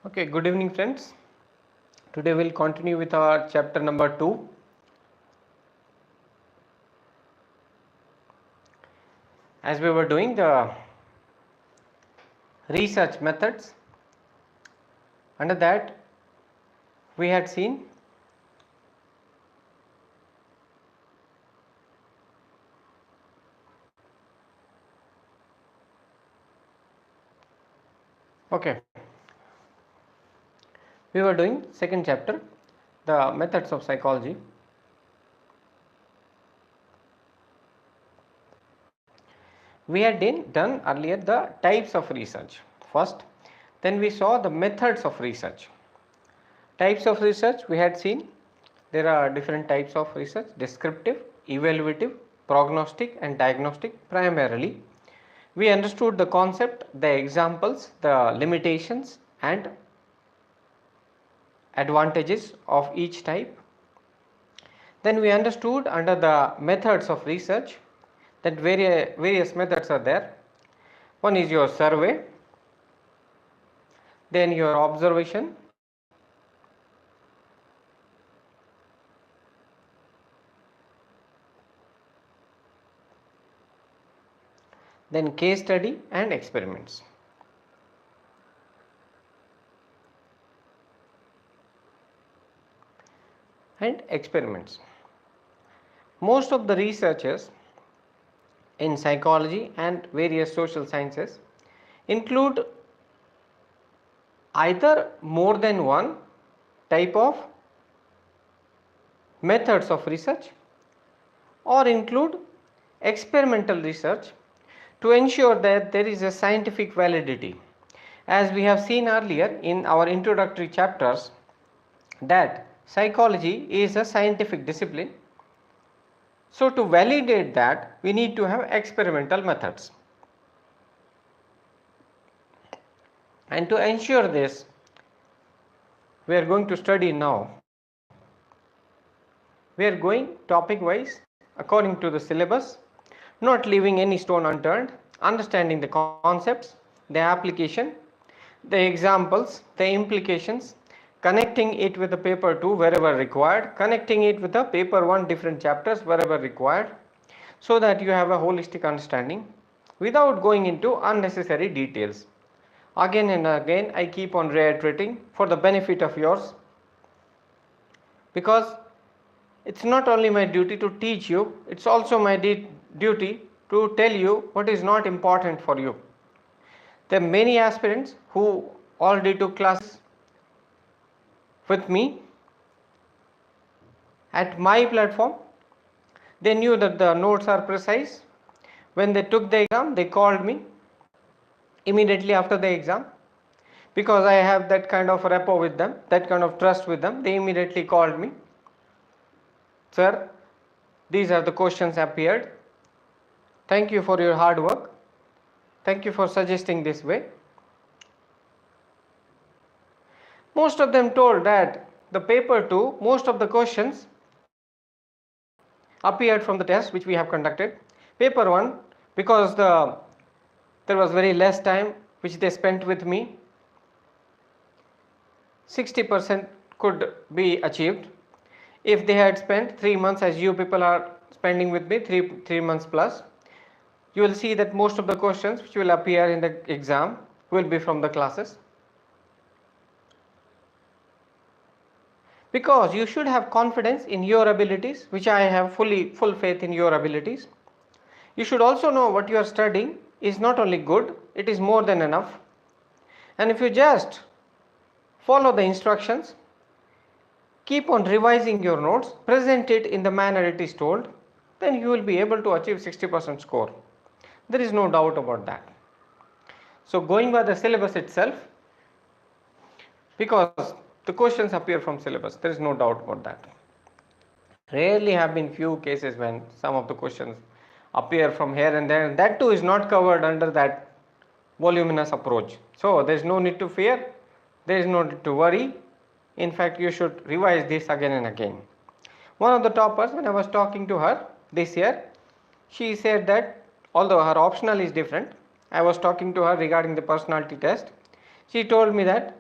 Okay, good evening friends. Today we'll continue with our chapter number 2. As we were doing the research methods, under that we had seen okay, we were doing second chapter, the methods of psychology. We had done earlier the types of research first, then we saw the methods of research. Types of research we had seen there are different types of research: descriptive, evaluative, prognostic and diagnostic. Primarily we understood the concept, the examples, the limitations and advantages of each type. Then we understood under the methods of research that various methods are there. One is your survey, then your observation, then case study and experiments. Most of the researchers in psychology and various social sciences include either more than one type of methods of research or include experimental research to ensure that there is a scientific validity. As we have seen earlier in our introductory chapters, that psychology is a scientific discipline. So to validate that, we need to have experimental methods. And to ensure this, we are going to study now. We are going topic wise according to the syllabus, not leaving any stone unturned, understanding the concepts, the application, the examples, the implications, connecting it with the paper 2 wherever required, connecting it with the paper 1 different chapters wherever required, so that you have a holistic understanding without going into unnecessary details. Again and again I keep on reiterating for the benefit of yours, because it's not only my duty to teach you, it's also my duty to tell you what is not important for you. There are many aspirants who already took classes with me at my platform. They knew that the notes are precise. When they took the exam, they called me immediately after the exam, because I have that kind of rapport with them, that kind of trust with them. They immediately called me, sir, these are the questions appeared. Thank you for your hard work. Thank you for suggesting this way. Most of them told that the paper 2, most of the questions appeared from the test which we have conducted. Paper 1, because there was very less time which they spent with me, 60% could be achieved. If they had spent 3 months as you people are spending with me, 3 months plus, you will see that most of the questions which will appear in the exam will be from the classes. Because you should have confidence in your abilities, which I have full faith in your abilities. You should also know what you are studying is not only good, it is more than enough. And if you just follow the instructions, keep on revising your notes, present it in the manner it is told, then you will be able to achieve 60% score. There is no doubt about that. So going by the syllabus itself, because the questions appear from syllabus, there is no doubt about that. Rarely have been few cases when some of the questions appear from here and there, and that too is not covered under that voluminous approach. So there is no need to fear, there is no need to worry. In fact, you should revise this again and again. One of the toppers, when I was talking to her this year, she said that although her optional is different, I was talking to her regarding the personality test. She told me that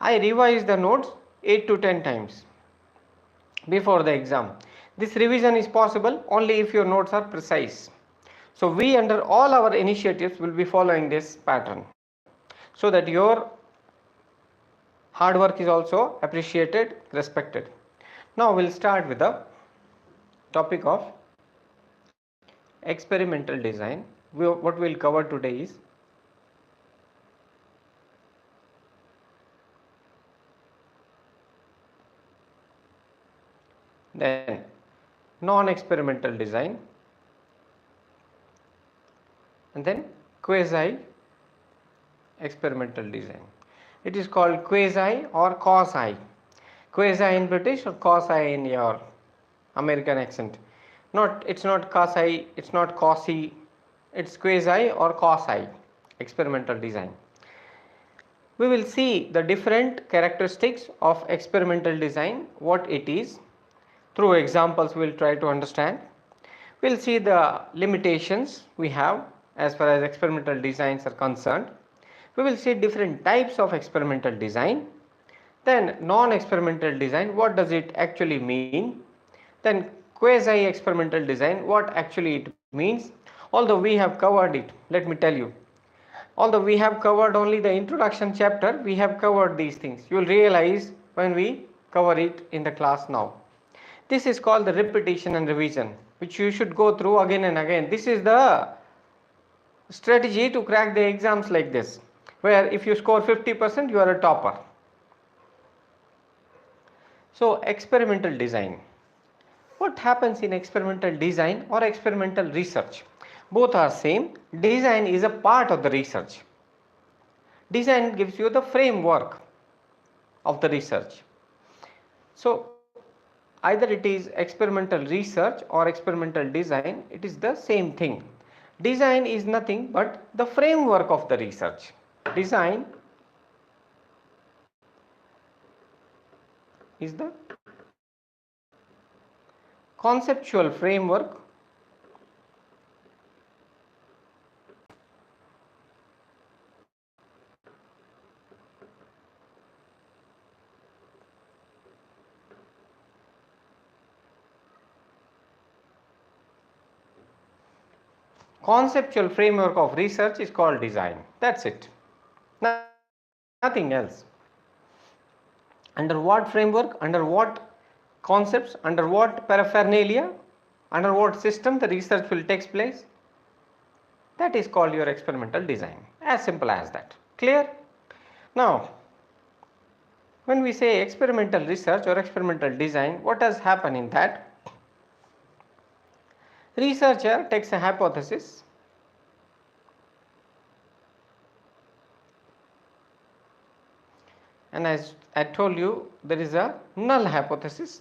I revise the notes 8 to 10 times before the exam. This revision is possible only if your notes are precise. So we under all our initiatives will be following this pattern so that your hard work is also appreciated, respected. Now we'll start with the topic of experimental design. What we'll cover today is then non-experimental design, and then quasi experimental design. It is called quasi or quasi. Quasi in British or quasi in your American accent. It's not quasi, it's not quasi, it's quasi or quasi experimental design. We will see the different characteristics of experimental design, what it is. Through examples we will try to understand. We will see the limitations we have as far as experimental designs are concerned. We will see different types of experimental design. Then non-experimental design, what does it actually mean? Then quasi-experimental design, what actually it means. Although we have covered it, let me tell you. Although we have covered only the introduction chapter, we have covered these things. You will realize when we cover it in the class now. This is called the repetition and revision, which you should go through again and again. This is the strategy to crack the exams like this, where if you score 50%, you are a topper. So experimental design. What happens in experimental design or experimental research? Both are same. Design is a part of the research. Design gives you the framework of the research. So either it is experimental research or experimental design, it is the same thing. Design is nothing but the framework of the research. Design is the conceptual framework of research is called design. That's it. Nothing else. Under what framework, under what concepts, under what paraphernalia, under what system the research will take place, that is called your experimental design. As simple as that. Clear? Now, when we say experimental research or experimental design, what does happen in that? Researcher takes a hypothesis, and as I told you, there is a null hypothesis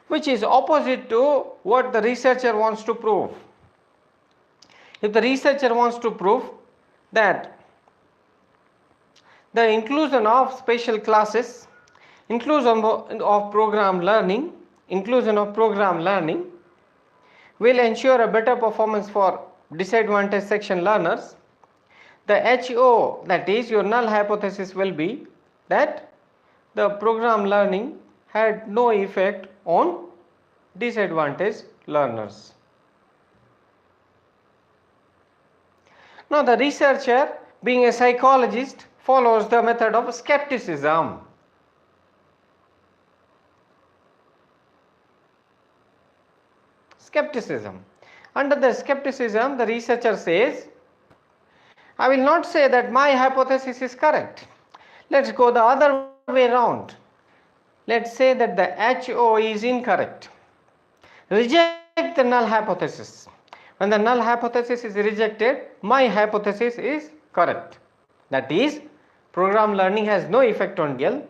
which is opposite to what the researcher wants to prove. If the researcher wants to prove that the inclusion of special classes, inclusion of program learning will ensure a better performance for disadvantaged section learners, the HO, that is your null hypothesis, will be that the program learning had no effect on disadvantaged learners. Now the researcher, being a psychologist, follows the method of skepticism. Under the skepticism, the researcher says, I will not say that my hypothesis is correct. Let's go the other way around. Let's say that the HO is incorrect. Reject the null hypothesis. When the null hypothesis is rejected, my hypothesis is correct. That is, program learning has no effect on DL.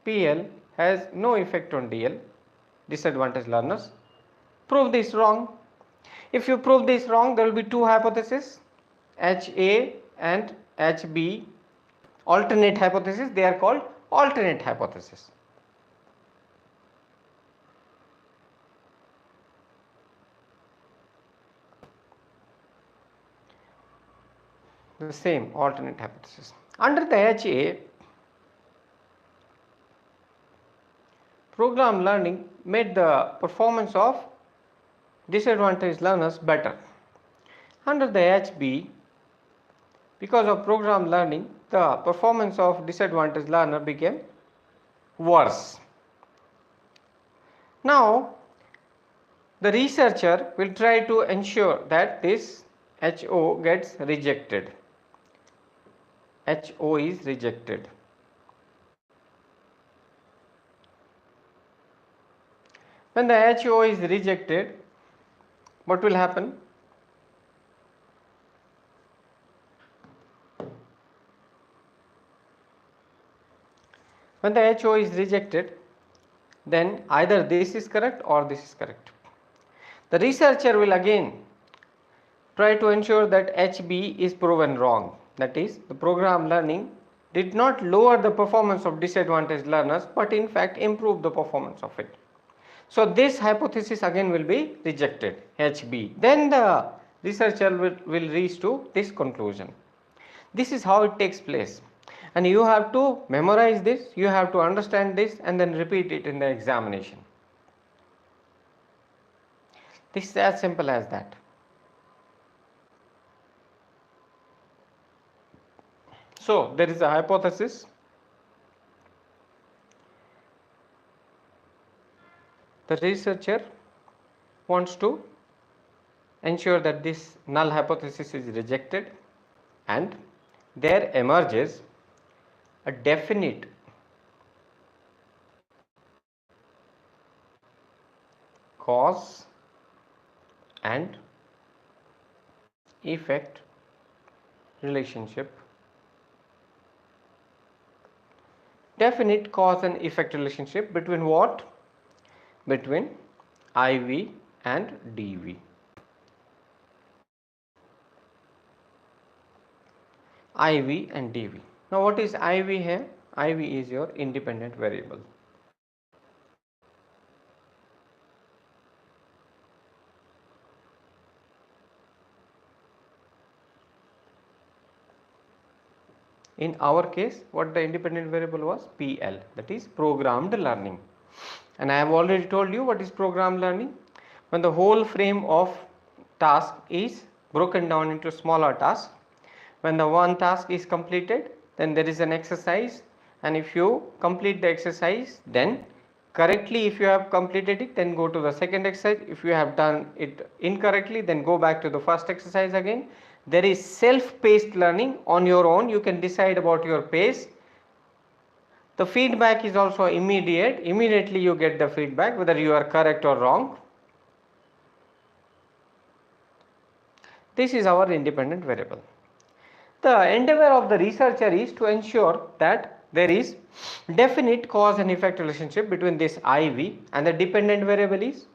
PL has no effect on DL, disadvantaged learners. Prove this wrong. If you prove this wrong, there will be two hypotheses, HA and HB, alternate hypothesis. They are called alternate hypothesis. the same alternate hypothesis. Under the HA, program learning made the performance of disadvantaged learners better. Under the HB, because of program learning, the performance of disadvantaged learner became worse. Now, the researcher will try to ensure that this HO gets rejected. HO is rejected. When the HO is rejected, what will happen? When the HO is rejected, then either this is correct or this is correct. The researcher will again try to ensure that HB is proven wrong. That is, the program learning did not lower the performance of disadvantaged learners, but in fact improved the performance of it. So this hypothesis again will be rejected, HB. Then the researcher will reach to this conclusion. This is how it takes place. And you have to memorize this, you have to understand this, and then repeat it in the examination. This is as simple as that. So there is a hypothesis. The researcher wants to ensure that this null hypothesis is rejected, and there emerges a definite cause and effect relationship. Definite cause and effect relationship between what? Between IV and DV. IV and DV. Now what is IV here? IV is your independent variable. In our case, what the independent variable was? PL, that is programmed learning. And I have already told you what is programmed learning. When the whole frame of task is broken down into smaller tasks, when the one task is completed, then there is an exercise, and if you complete the exercise, then correctly, if you have completed it, then go to the second exercise. If you have done it incorrectly, then go back to the first exercise again. There is self-paced learning on your own. You can decide about your pace. The feedback is also immediate. Immediately you get the feedback whether you are correct or wrong. This is our independent variable. The endeavor of the researcher is to ensure that there is definite cause and effect relationship between this IV, and the dependent variable is,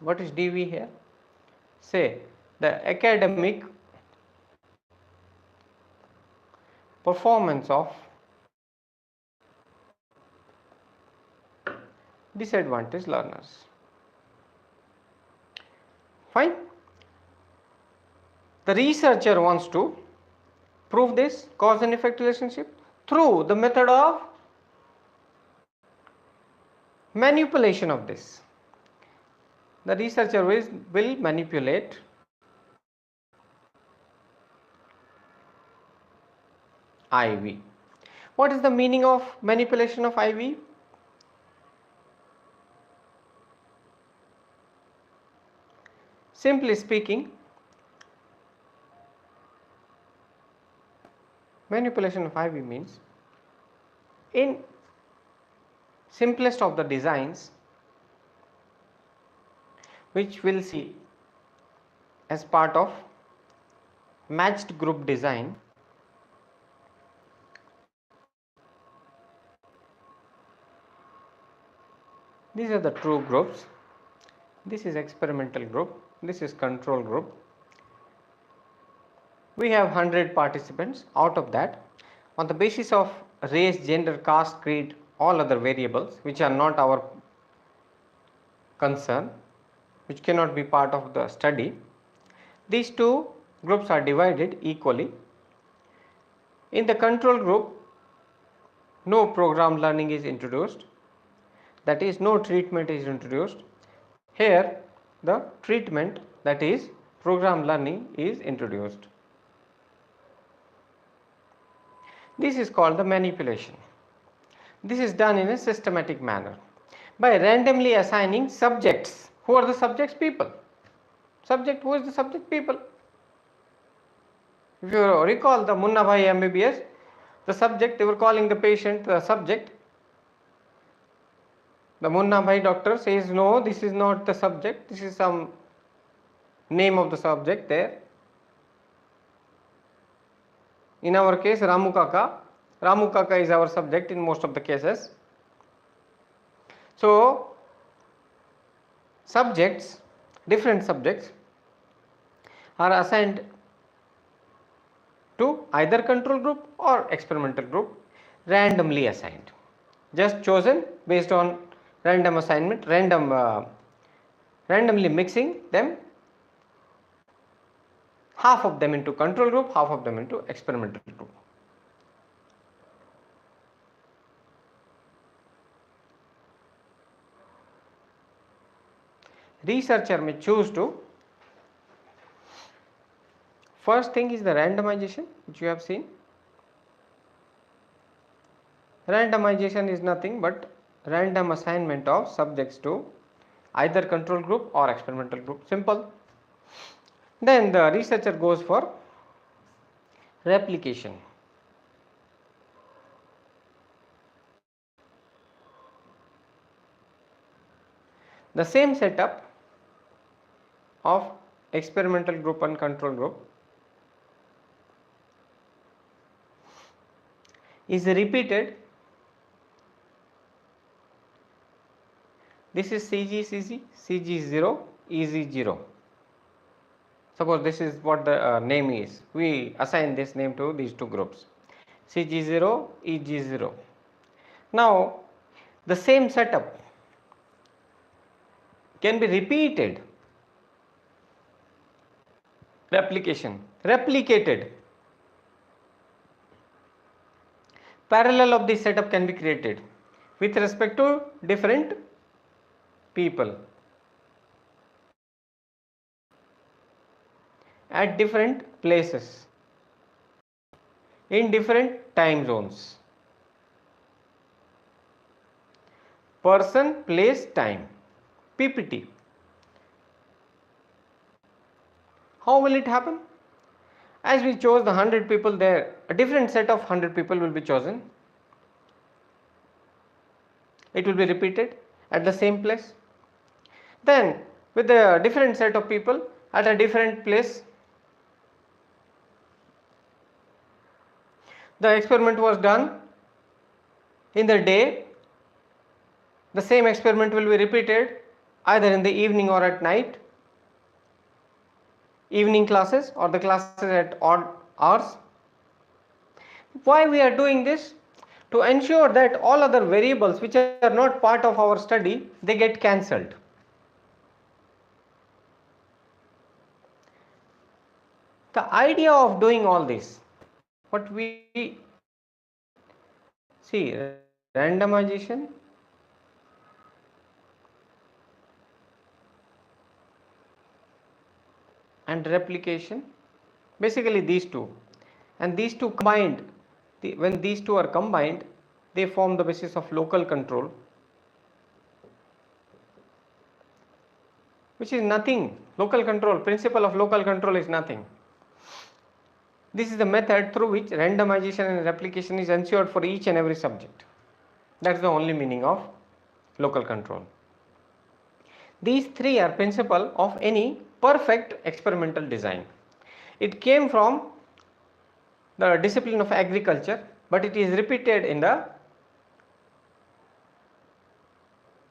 what is DV here? Say the academic performance of disadvantaged learners. Fine. The researcher wants to prove this cause and effect relationship through the method of manipulation of this. The researcher will manipulate IV. What is the meaning of manipulation of IV? Simply speaking, manipulation of IV means, in simplest of the designs, which we'll see as part of matched group design, these are the true groups. This is experimental group, this is control group. We have 100 participants. Out of that, on the basis of race, gender, caste, creed, all other variables which are not our concern, which cannot be part of the study, these two groups are divided equally. In the control group, no program learning is introduced, that is, no treatment is introduced. Here, the treatment, that is, program learning, is introduced. This is called the manipulation. This is done in a systematic manner by randomly assigning subjects. Who are the subjects? People. Subject, who is the subject? People. If you recall the Munna Bhai MBBS, the subject, they were calling the patient the subject. The Munna Bhai doctor says, no, this is not the subject, this is some name of the subject there. In our case, Ramu Kaka. Ramu Kaka is our subject in most of the cases. So, subjects, different subjects are assigned to either control group or experimental group, randomly assigned, just chosen based on random assignment, randomly mixing them, half of them into control group, half of them into experimental group. Researcher may choose to, first thing is the randomization, which you have seen. Randomization is nothing but random assignment of subjects to either control group or experimental group, simple. Then the researcher goes for replication. The same setup of experimental group and control group is repeated. This is CG, CG0, EG0. Suppose this is what the name is. We assign this name to these two groups, CG0, EG0. Now, the same setup can be repeated. Replication, replicated. Parallel of this setup can be created with respect to different people at different places in different time zones. Person, place, time. PPT. How will it happen? As we chose the 100 people there, a different set of 100 people will be chosen. It will be repeated at the same place. Then with a different set of people at a different place, the experiment was done in the day. The same experiment will be repeated either in the evening or at night, evening classes or the classes at odd hours. Why we are doing this? To ensure that all other variables which are not part of our study, they get cancelled. The idea of doing all this, what we see, randomization, and replication, basically these two, and these two combined, when these two are combined, they form the basis of local control, which is nothing. Local control, principle of local control is nothing. This is the method through which randomization and replication is ensured for each and every subject. That is the only meaning of local control. These three are principle of any perfect experimental design. It came from the discipline of agriculture, but it is repeated in the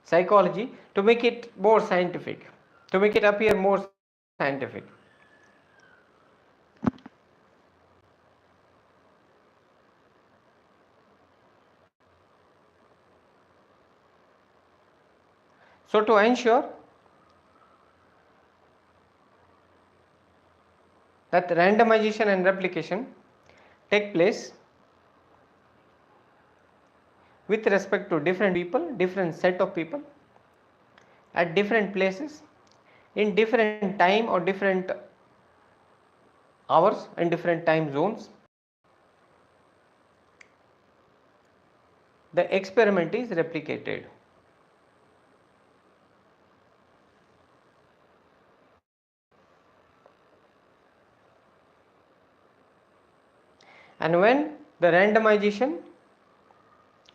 psychology to make it more scientific, to make it appear more scientific. So to ensure that randomization and replication take place with respect to different people, different set of people at different places in different time or different hours and different time zones. The experiment is replicated. And when the randomization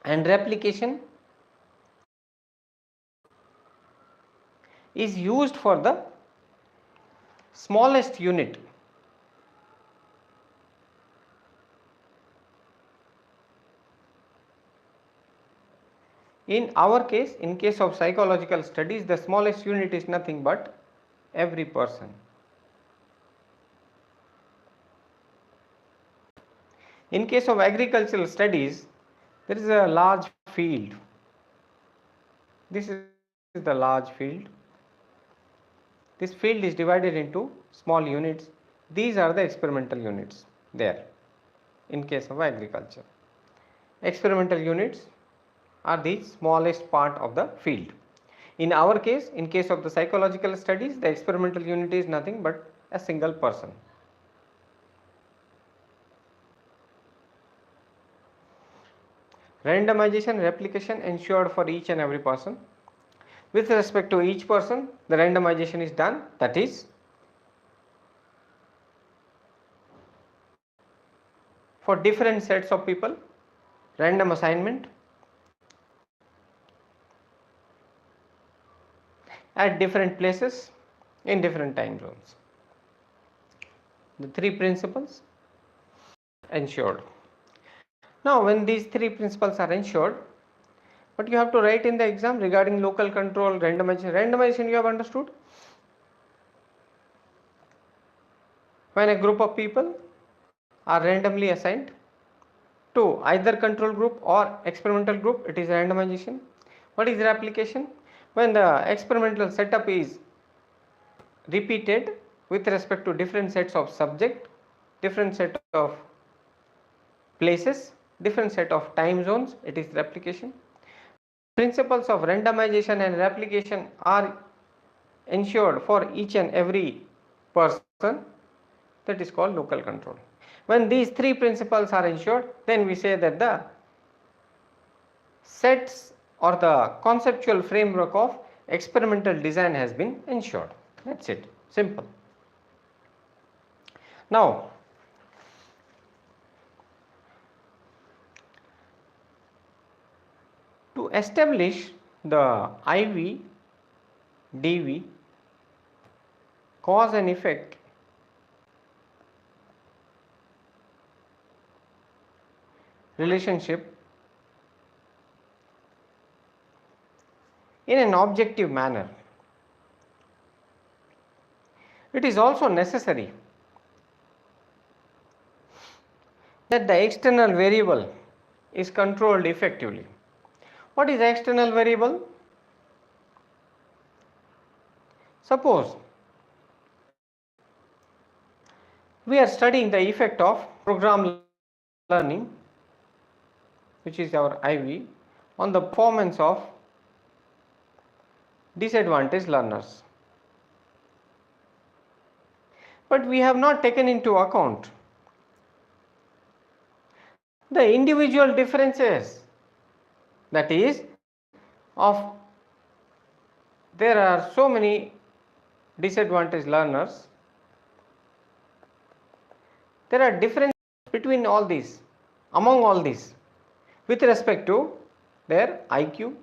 and replication is used for the smallest unit, in our case, in case of psychological studies, the smallest unit is nothing but every person. In case of agricultural studies, there is a large field. This is the large field. This field is divided into small units. These are the experimental units there in case of agriculture. Experimental units are the smallest part of the field. In our case, in case of the psychological studies, the experimental unit is nothing but a single person. Randomization replication ensured for each and every person. With respect to each person, the randomization is done, that is, for different sets of people, random assignment at different places in different time zones. The three principles ensured. Now, when these three principles are ensured, what you have to write in the exam regarding local control, randomization. Randomization you have understood. When a group of people are randomly assigned to either control group or experimental group, it is randomization. What is replication? When the experimental setup is repeated with respect to different sets of subject, different set of places, different set of time zones, it is replication. Principles of randomization and replication are ensured for each and every person, that is called local control. When these three principles are ensured, then we say that the sets or the conceptual framework of experimental design has been ensured. That's it, simple. Now, to establish the IV, DV, cause and effect relationship in an objective manner, it is also necessary that the external variable is controlled effectively. What is external variable? Suppose we are studying the effect of program learning, which is our IV, on the performance of disadvantaged learners. But we have not taken into account the individual differences, that is, of there are so many disadvantaged learners, there are differences between all these, among all these, with respect to their IQ.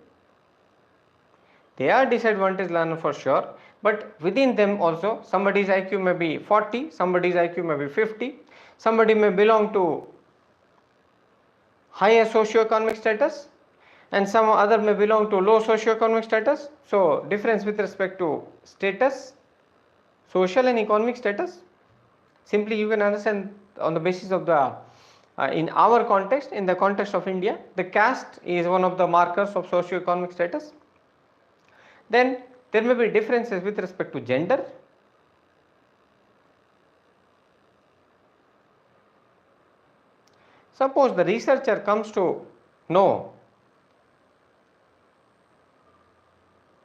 They are disadvantaged learner for sure, but within them also somebody's IQ may be 40, somebody's IQ may be 50, somebody may belong to higher socio-economic status and some other may belong to low socio-economic status. So, difference with respect to status, social and economic status, simply you can understand on the basis of the in our context, in the context of India, the caste is one of the markers of socio-economic status. Then there may be differences with respect to gender, Suppose the researcher comes to know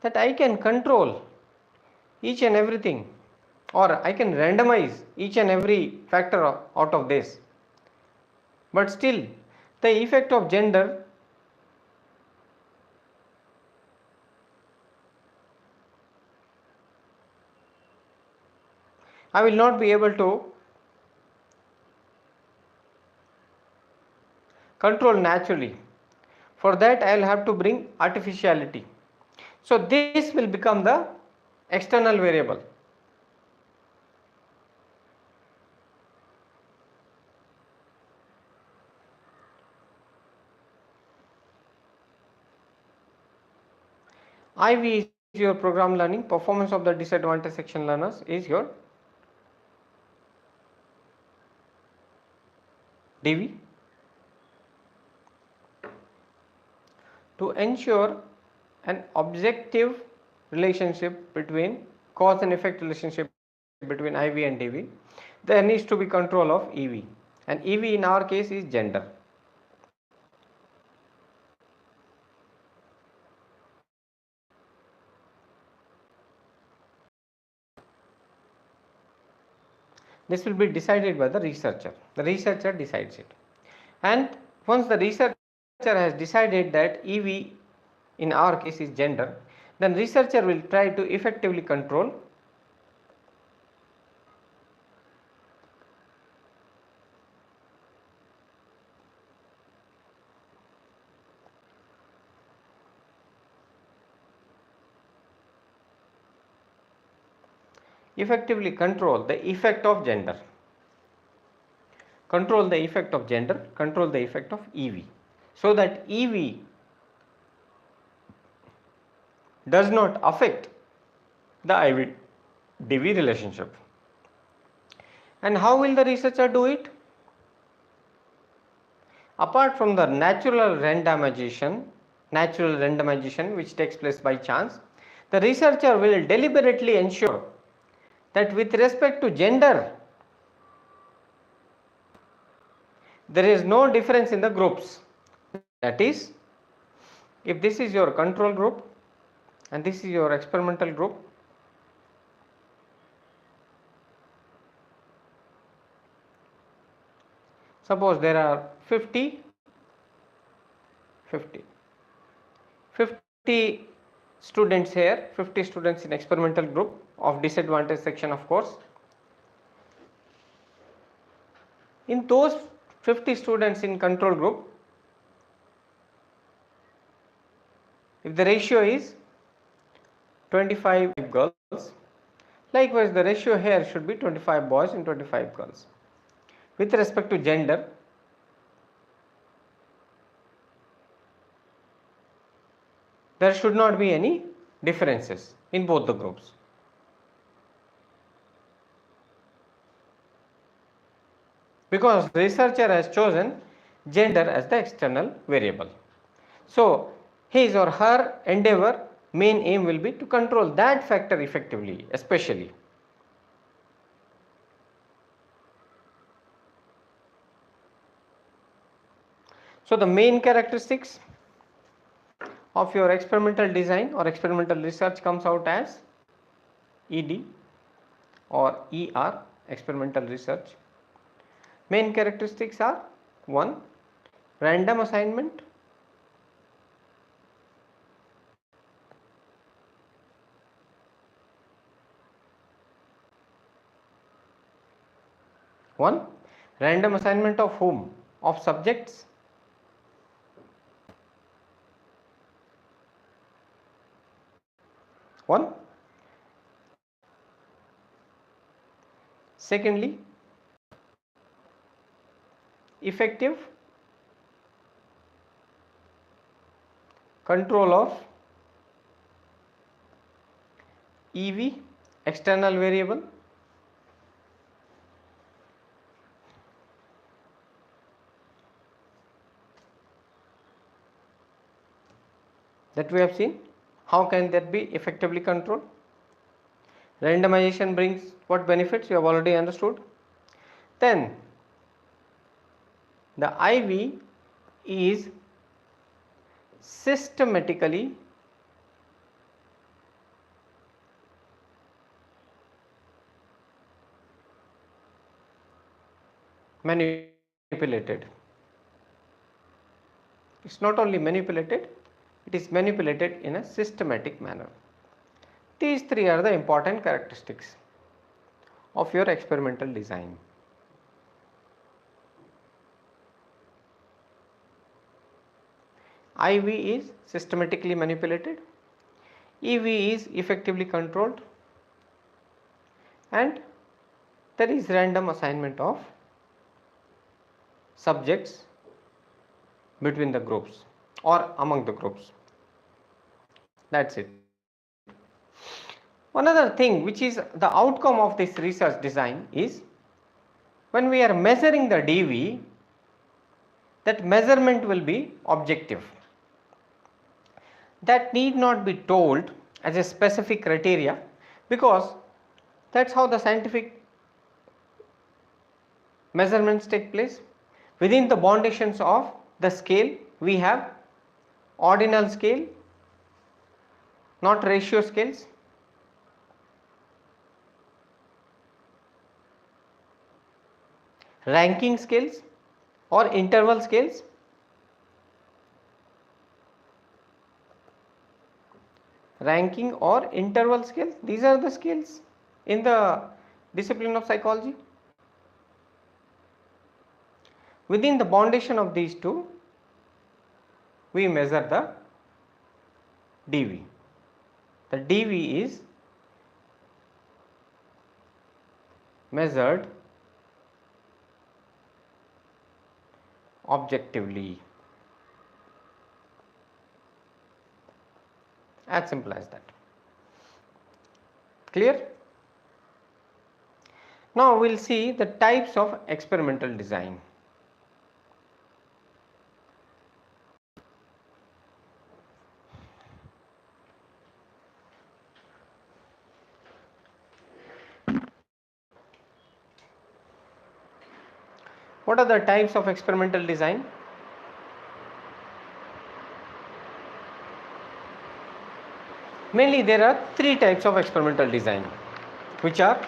that I can control each and everything, or I can randomize each and every factor out of this, but still the effect of gender I will not be able to control naturally. For that I will have to bring artificiality. So this will become the external variable. IV is your program learning. Performance of the disadvantaged section learners is your DV. To ensure an objective relationship between cause and effect relationship between IV and DV, there needs to be control of EV, and EV in our case is gender. This will be decided by the researcher. The researcher decides it, and once the researcher has decided that EV in our case is gender, then researcher will try to effectively control the effect of gender, control the effect of gender, control the effect of EV, so that EV does not affect the IV-DV relationship. And how will the researcher do it? Apart from the natural randomization which takes place by chance, the researcher will deliberately ensure that with respect to gender, there is no difference in the groups. That is, if this is your control group and this is your experimental group, suppose there are 50 students here, 50 students in experimental group of disadvantaged section, of course. In those 50 students in control group, if the ratio is 25 girls, likewise the ratio here should be 25 boys and 25 girls. With respect to gender, there should not be any differences in both the groups. Because researcher has chosen gender as the external variable. So his or her endeavor, main aim will be to control that factor effectively, especially. So the main characteristics of your experimental design or experimental research comes out as ED or ER, experimental research. Main characteristics are: 1. Random assignment, 1. Random assignment of whom? Of subjects. 1. Secondly, effective control of EV, external variable. That we have seen. How can that be effectively controlled? Randomization brings what benefits? You have already understood. Then The IV is systematically manipulated. It's not only manipulated, it is manipulated in a systematic manner. These three are the important characteristics of your experimental design. IV is systematically manipulated, EV is effectively controlled, and there is random assignment of subjects between the groups or among the groups. That's it. Another thing which is the outcome of this research design is when we are measuring the DV, that measurement will be objective. That need not be told as a specific criteria, because that's how the scientific measurements take place. Within the boundations of the scale, we have ordinal scale, not ratio scales. Ranking scales or interval scales. Ranking or interval scales, these are the scales in the discipline of psychology. Within the boundation of these two, we measure the DV. The DV is measured objectively. As simple as that. Clear? Now we will see the types of experimental design. What are the types of experimental design? Mainly there are three types of experimental design, which are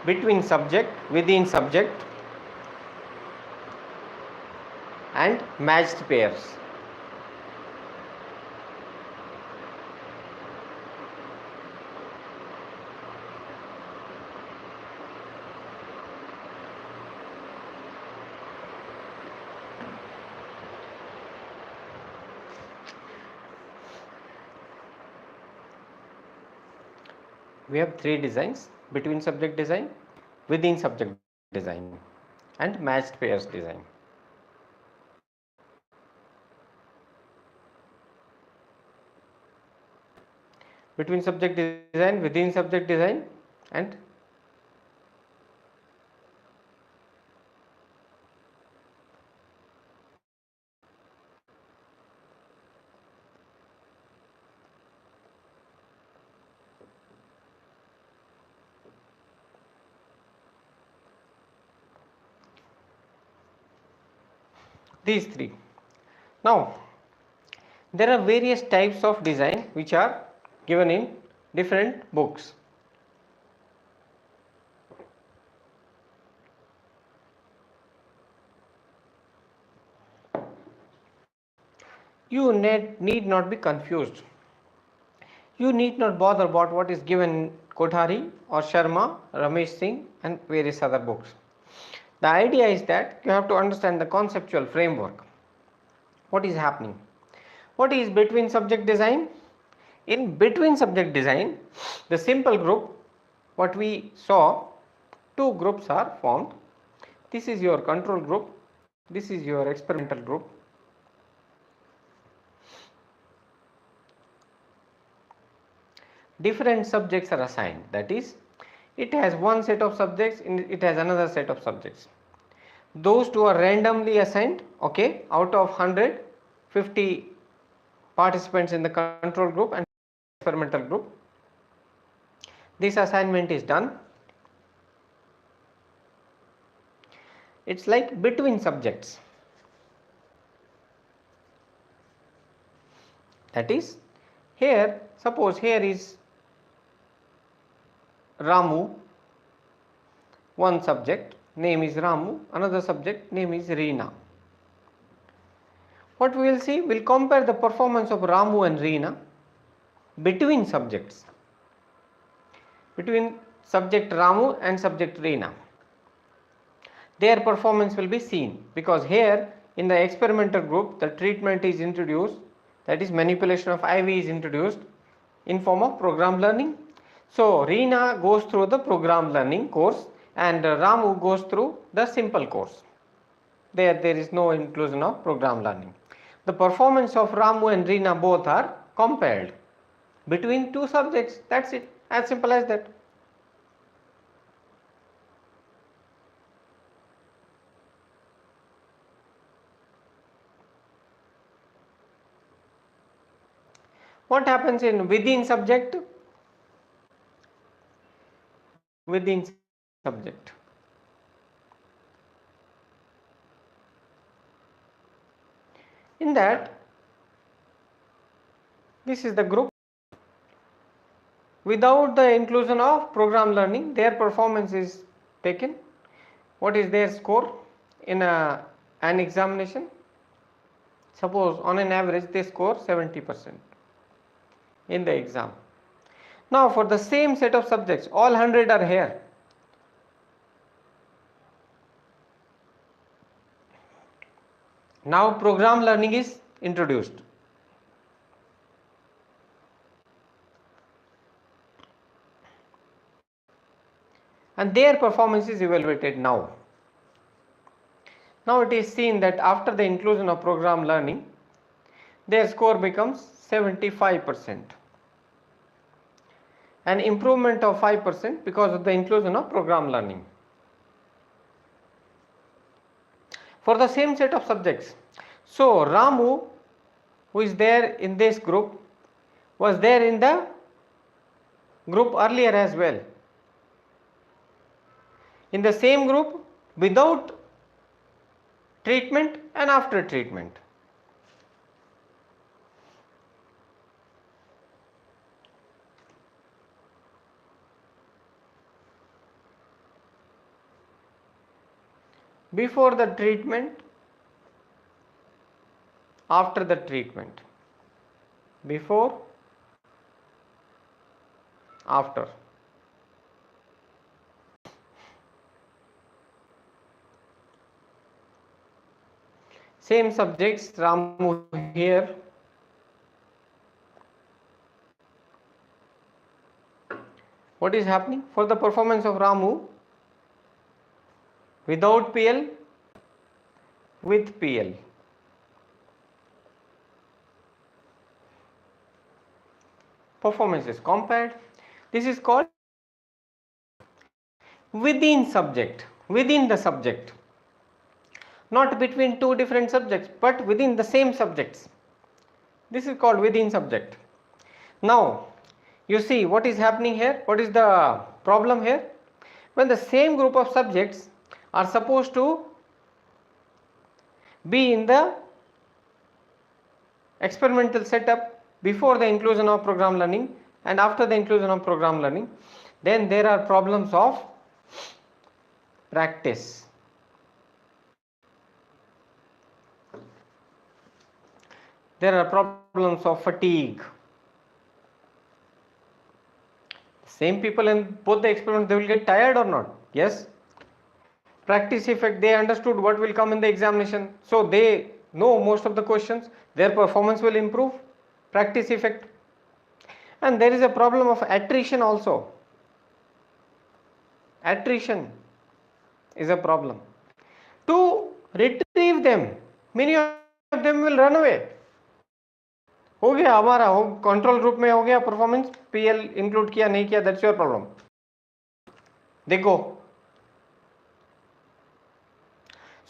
between subject, within subject, and matched pairs. We have three designs: between subject design, within subject design, and matched pairs design. Between subject design, within subject design, and these three. Now there are various types of design which are given in different books. You need not be confused. You need not bother about what is given in Kothari or Sharma, Ramesh Singh, and various other books. The idea is that you have to understand the conceptual framework. What is happening? What is between subject design? In between subject design, the simple group, what we saw, two groups are formed. This is your control group, this is your experimental group. different subjects are assigned. That is, it has one set of subjects, it has another set of subjects. Those two are randomly assigned, okay, out of 100, 50 participants in the control group and experimental group. This assignment is done. It's like between subjects. That is, here, suppose here is Ramu, one subject, name is Ramu, another subject, name is Reena. What we will see, we will compare the performance of Ramu and Reena between subjects, between subject Ramu and subject Reena. Their performance will be seen, because here in the experimental group the treatment is introduced, that is manipulation of IV is introduced in form of program learning. So Reena goes through the program learning course and Ramu goes through the simple course. There is no inclusion of program learning. The performance of Ramu and Reena both are compared between two subjects. That's it, as simple as that. What happens in within subject? Within subject. In that, this is the group. Without the inclusion of program learning, their performance is taken. What is their score in an examination? Suppose on an average they score 70% in the exam. Now for the same set of subjects, all 100 are here. Now program learning is introduced. And their performance is evaluated now. Now it is seen that after the inclusion of program learning, their score becomes 75%. An improvement of 5% because of the inclusion of program learning. For the same set of subjects. So Ramu, who is there in this group, was there in the group earlier as well. In the same group without treatment and after treatment. Before the treatment, after the treatment. Before, after. Same subjects, Ramu here. What is happening? For the performance of Ramu, without PL, with PL. Performance is compared. This is called within subject, within the subject. Not between two different subjects, but within the same subjects. This is called within subject. Now, you see what is happening here? What is the problem here? When the same group of subjects are supposed to be in the experimental setup before the inclusion of program learning and after the inclusion of program learning, then there are problems of practice. There are problems of fatigue. Same people in both the experiments, they will get tired or not? Yes. Practice effect, they understood what will come in the examination, so they know most of the questions, their performance will improve. Practice effect. And there is a problem of attrition also. Attrition is a problem. To retrieve them, many of them will run away. हो गया हमारा, हो control group में हो गया performance, PL include किया नहीं किया, दैट्स योर प्रॉब्लम। देखो,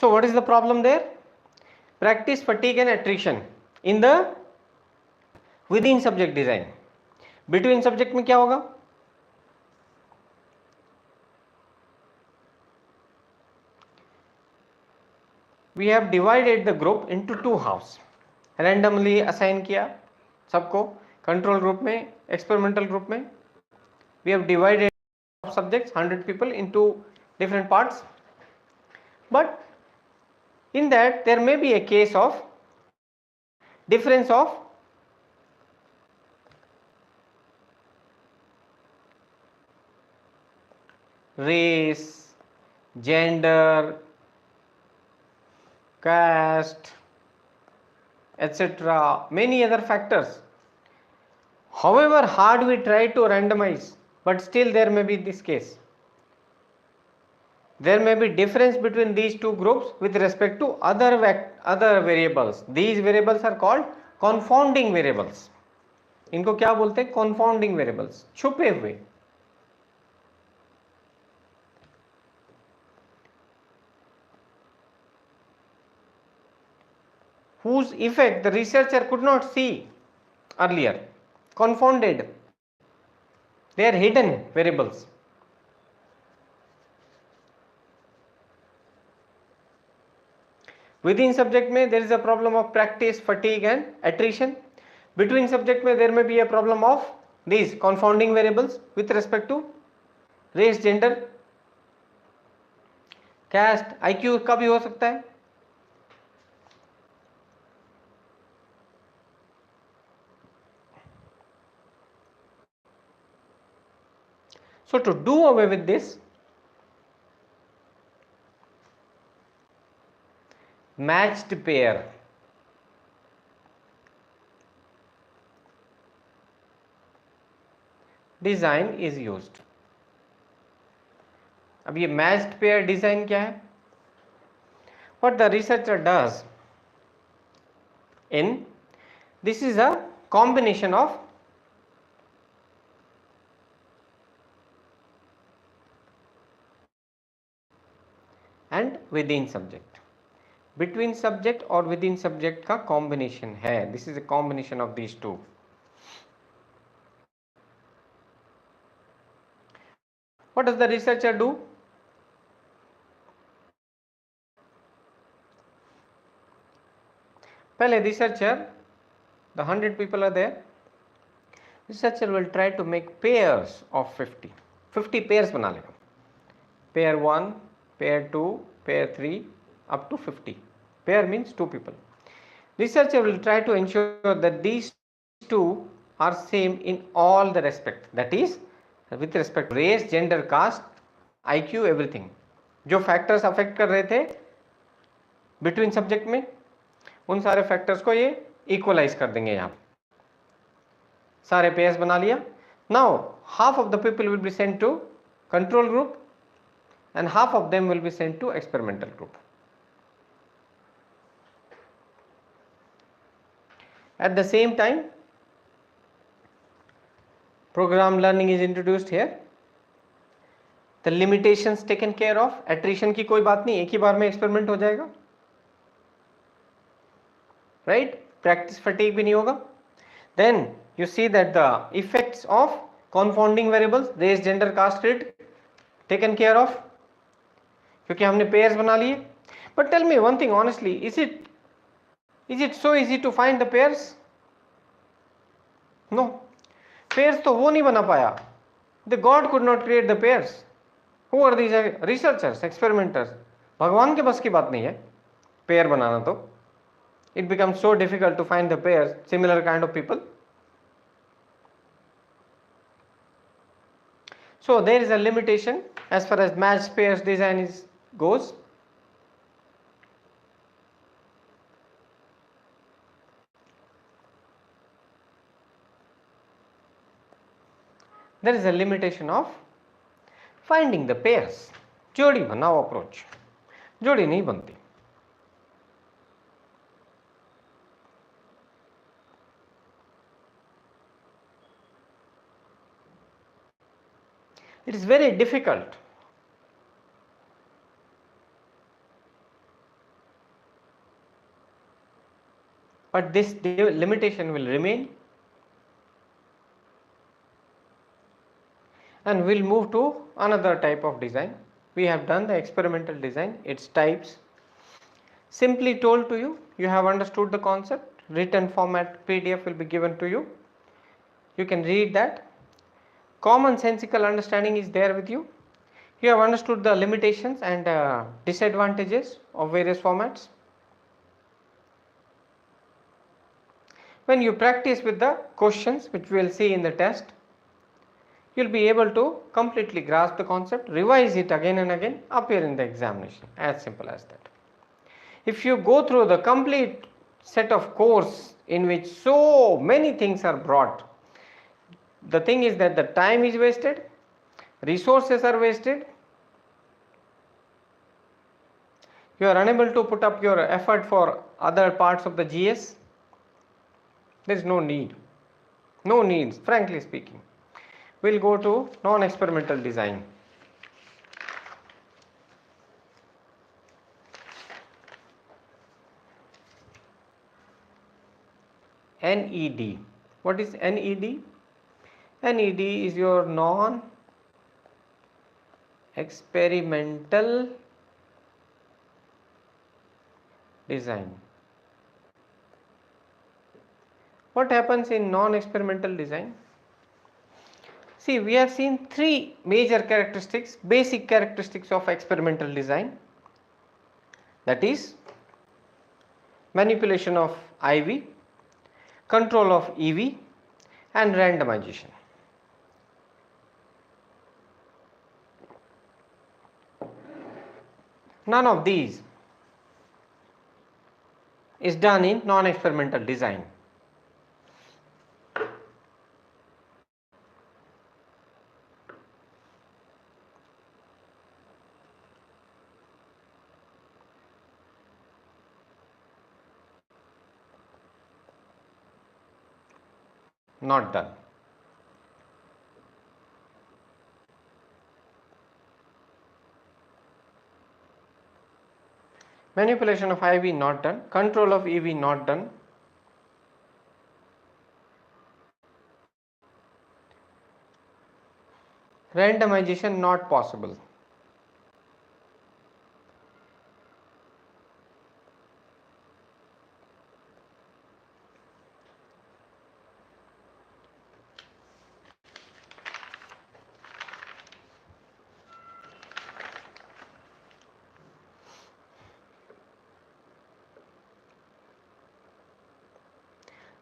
so what is the problem there? Practice fatigue and attrition in the within subject design. Between subject में क्या होगा? We have divided the group into two halves. Randomly assign किया सबको, control group में, experimental group में. We have divided subjects 100 people into different parts, but in that there may be a case of difference of race, gender, caste, etc., many other factors. However hard we try to randomize, but still there may be this case. There may be difference between these two groups with respect to other variables. These variables are called confounding variables. इनको क्या बोलते हैं? confounding variables, छुपे हुए. Whose effect the researcher could not see earlier. Confounded. They are hidden variables. Within subject में there is a problem of practice, fatigue and attrition. Between subject में there may be a problem of these confounding variables with respect to race, gender, caste, IQ का भी हो सकता है. So to do away with this, matched pair design is used. अब ये matched pair design क्या है? What the researcher does in this is a combination of and within subject. Between subject और within subject का combination है. This is a combination of these two. What does the researcher do? पहले researcher, the 100 people are there. Researcher will try to make pairs of 50. 50 pairs बना लेगा. Pair 1, pair 2, pair 3, up to 50. Pair means 2 people. Researcher will try to ensure that these two are same in all the respect. That is, with respect to race, gender, caste, IQ, everything. जो factors affect कर रहे थे between subject में, उन सारे factors को ये equalize कर देंगे यहाँ. सारे pairs बना लिया. Now half of the people will be sent to control group and half of them will be sent to experimental group. At the same time, program learning is introduced here. The limitations taken care of. Attrition की कोई बात नहीं, एक ही बार में experiment हो जाएगा, right? Practice fatigue भी नहीं होगा. Then you see that the effects of confounding variables, race, gender, caste, creed, taken care of, क्योंकि हमने pairs बना लिए. But tell me one thing honestly, is it so easy to find the pairs? No. Pairs तो वो नहीं बना पाया. The God could not create the pairs. Who are these researchers, experimenters? भगवान के बस की बात नहीं है pair बनाना. तो it becomes so difficult to find the pairs, similar kind of people. So there is a limitation as far as matched pairs design goes. There is a limitation of finding the pairs. जोड़ी बनाओ approach, जोड़ी नहीं बनती. It is very difficult. But this limitation will remain, and we'll move to another type of design. We have done the experimental design, its types. Simply told to you, you have understood the concept. Written format PDF will be given to you. You can read that. Commonsensical understanding is there with you. You have understood the limitations and disadvantages of various formats. When you practice with the questions, which we will see in the test, you will be able to completely grasp the concept, revise it again and again, appear in the examination. As simple as that. If you go through the complete set of course in which so many things are brought, the thing is that the time is wasted, resources are wasted, you are unable to put up your effort for other parts of the GS. There is no need, no needs, frankly speaking. We will go to non-experimental design. NED. What is NED? NED is your non-experimental design. What happens in non-experimental design? See, we have seen three major characteristics, basic characteristics of experimental design. That is manipulation of IV, control of EV, and randomization. None of these is done in non-experimental design. Not done. Manipulation of IV not done, control of EV not done, randomization not possible.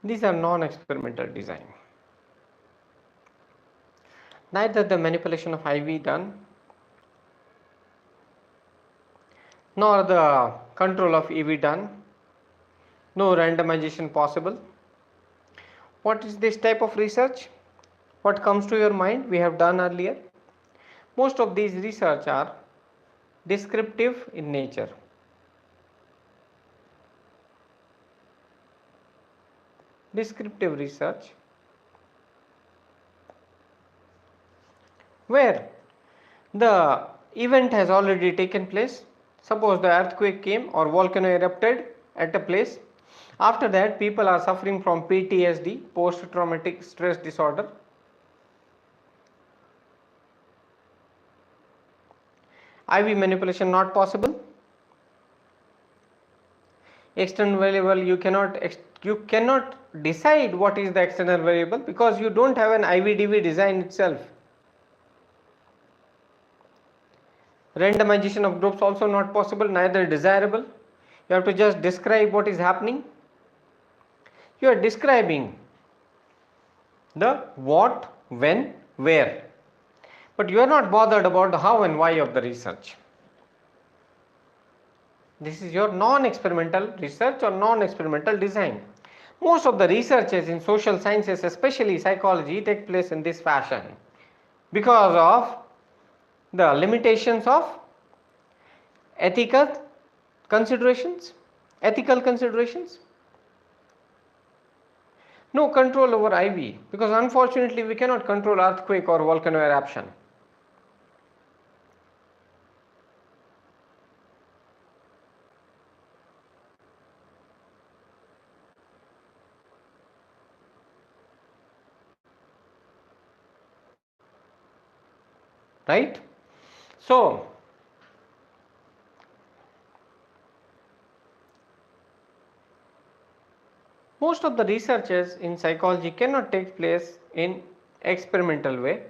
These are non-experimental design. Neither the manipulation of IV done, nor the control of EV done, no randomization possible. What is this type of research? What comes to your mind? We have done earlier. Most of these research are descriptive in nature. Descriptive research, where the event has already taken place. Suppose the earthquake came or volcano erupted at a place. After that, people are suffering from PTSD, post-traumatic stress disorder. IV manipulation not possible. External variable, you cannot decide what is the external variable because you don't have an IVDV design itself. Randomization of groups also not possible, neither desirable. You have to just describe what is happening. You are describing the what, when, where, but you are not bothered about the how and why of the research. This is your non-experimental research or non-experimental design. Most of the researches in social sciences, especially psychology, take place in this fashion because of the limitations of ethical considerations. No control over IV because unfortunately we cannot control earthquake or volcano eruption. right? So most of the researches in psychology cannot take place in experimental way.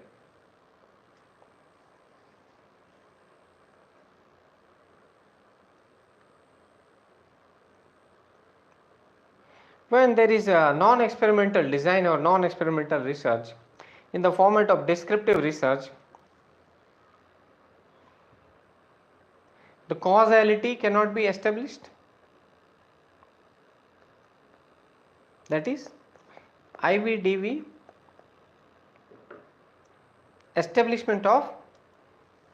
When there is a non-experimental design or non-experimental research in the format of descriptive research, the causality cannot be established. That is, IVDV establishment of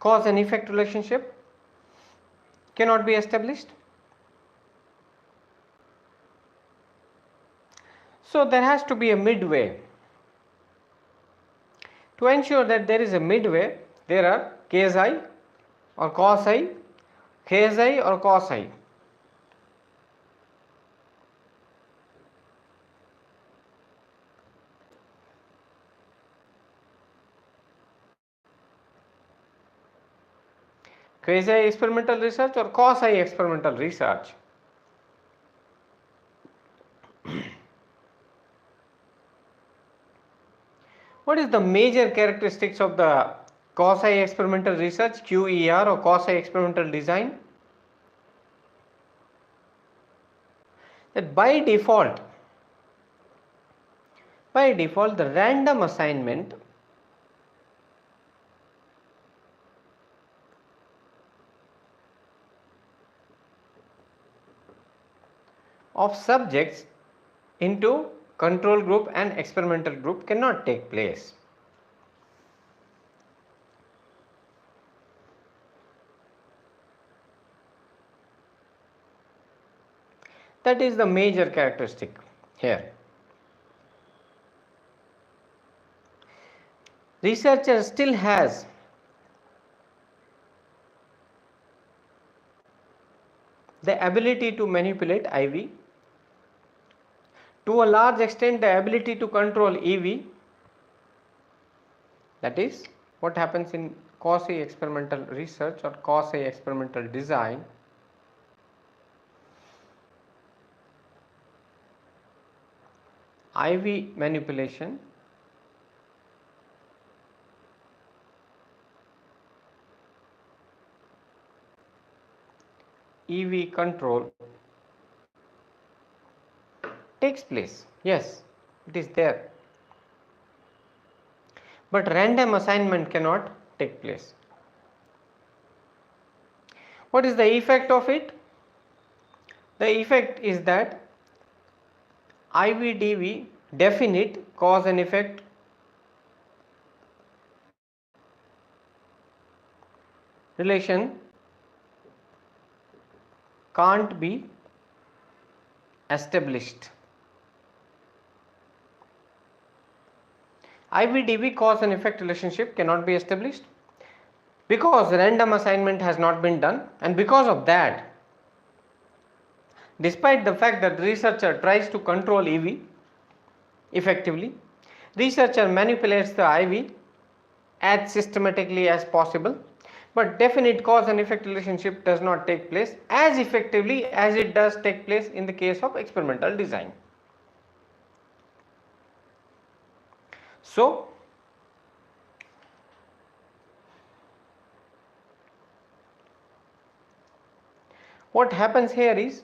cause and effect relationship cannot be established. So there has to be a midway. To ensure that there is a midway, there are quasi or quasi, quasi or quasi. Quasi experimental research or quasi experimental research. What is the major characteristics of the quasi experimental research, QER or quasi experimental design? That by default the random assignment of subjects into control group and experimental group cannot take place. That is the major characteristic here. Researcher still has the ability to manipulate IV, to a large extent the ability to control EV. That is what happens in quasi experimental research or quasi experimental design. IV manipulation, EV control takes place. Yes, it is there. But random assignment cannot take place. What is the effect of it? The effect is that IVDV definite cause and effect relation can't be established. IVDV cause and effect relationship cannot be established because random assignment has not been done, and because of that, despite the fact that the researcher tries to control EV effectively, researcher manipulates the IV as systematically as possible, but definite cause and effect relationship does not take place as effectively as it does take place in the case of experimental design. So what happens here is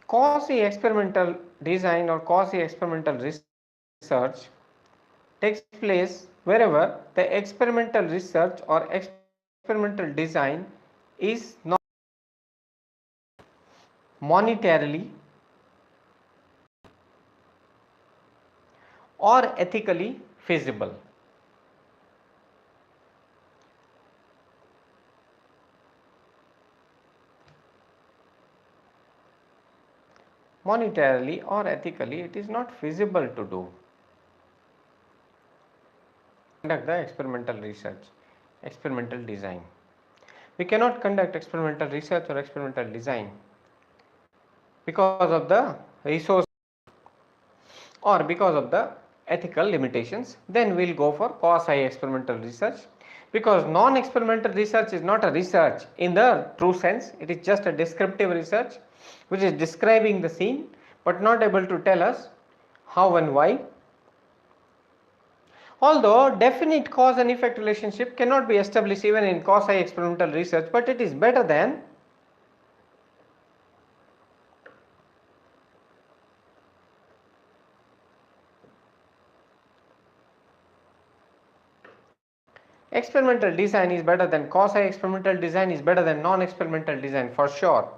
quasi experimental design or quasi experimental research takes place wherever the experimental research or experimental design is not monetarily or ethically feasible. Monetarily or ethically, it is not feasible to do. Conduct the experimental research, experimental design. We cannot conduct experimental research or experimental design because of the resource or because of the ethical limitations. Then we will go for quasi-experimental research, because non-experimental research is not a research in the true sense. It is just a descriptive research which is describing the scene but not able to tell us how and why. Although definite cause and effect relationship cannot be established even in quasi-experimental research, but it is better than experimental design is better than quasi-experimental design is better than non-experimental design for sure,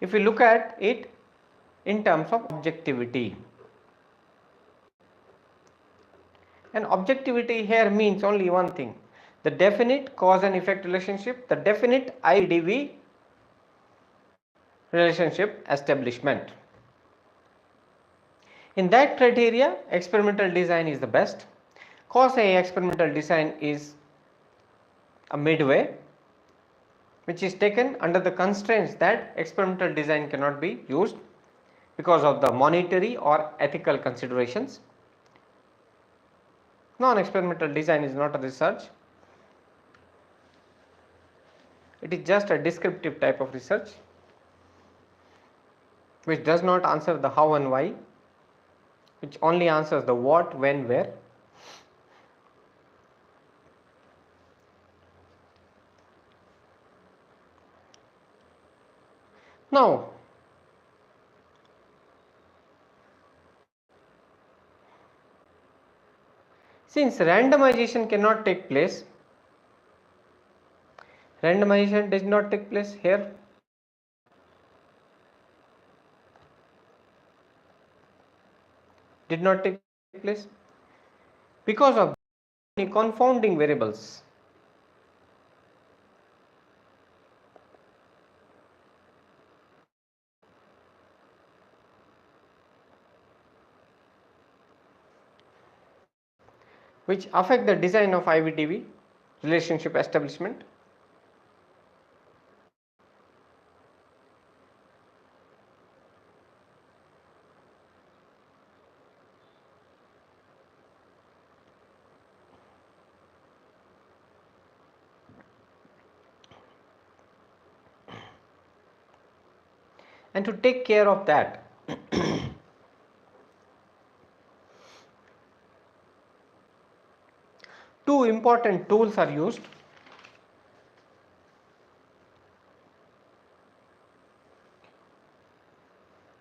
if we look at it in terms of objectivity. And objectivity here means only one thing: the definite cause and effect relationship, the definite IDV relationship establishment. In that criteria, experimental design is the best. Quasi-experimental design is a midway, which is taken under the constraints that experimental design cannot be used because of the monetary or ethical considerations. Non-experimental design is not a research. It is just a descriptive type of research which does not answer the how and why, which only answers the what, when, where. Now, since randomization cannot take place, randomization does not take place here, did not take place because of the confounding variables. Which affect the design of IVTV relationship establishment. And to take care of that, two important tools are used.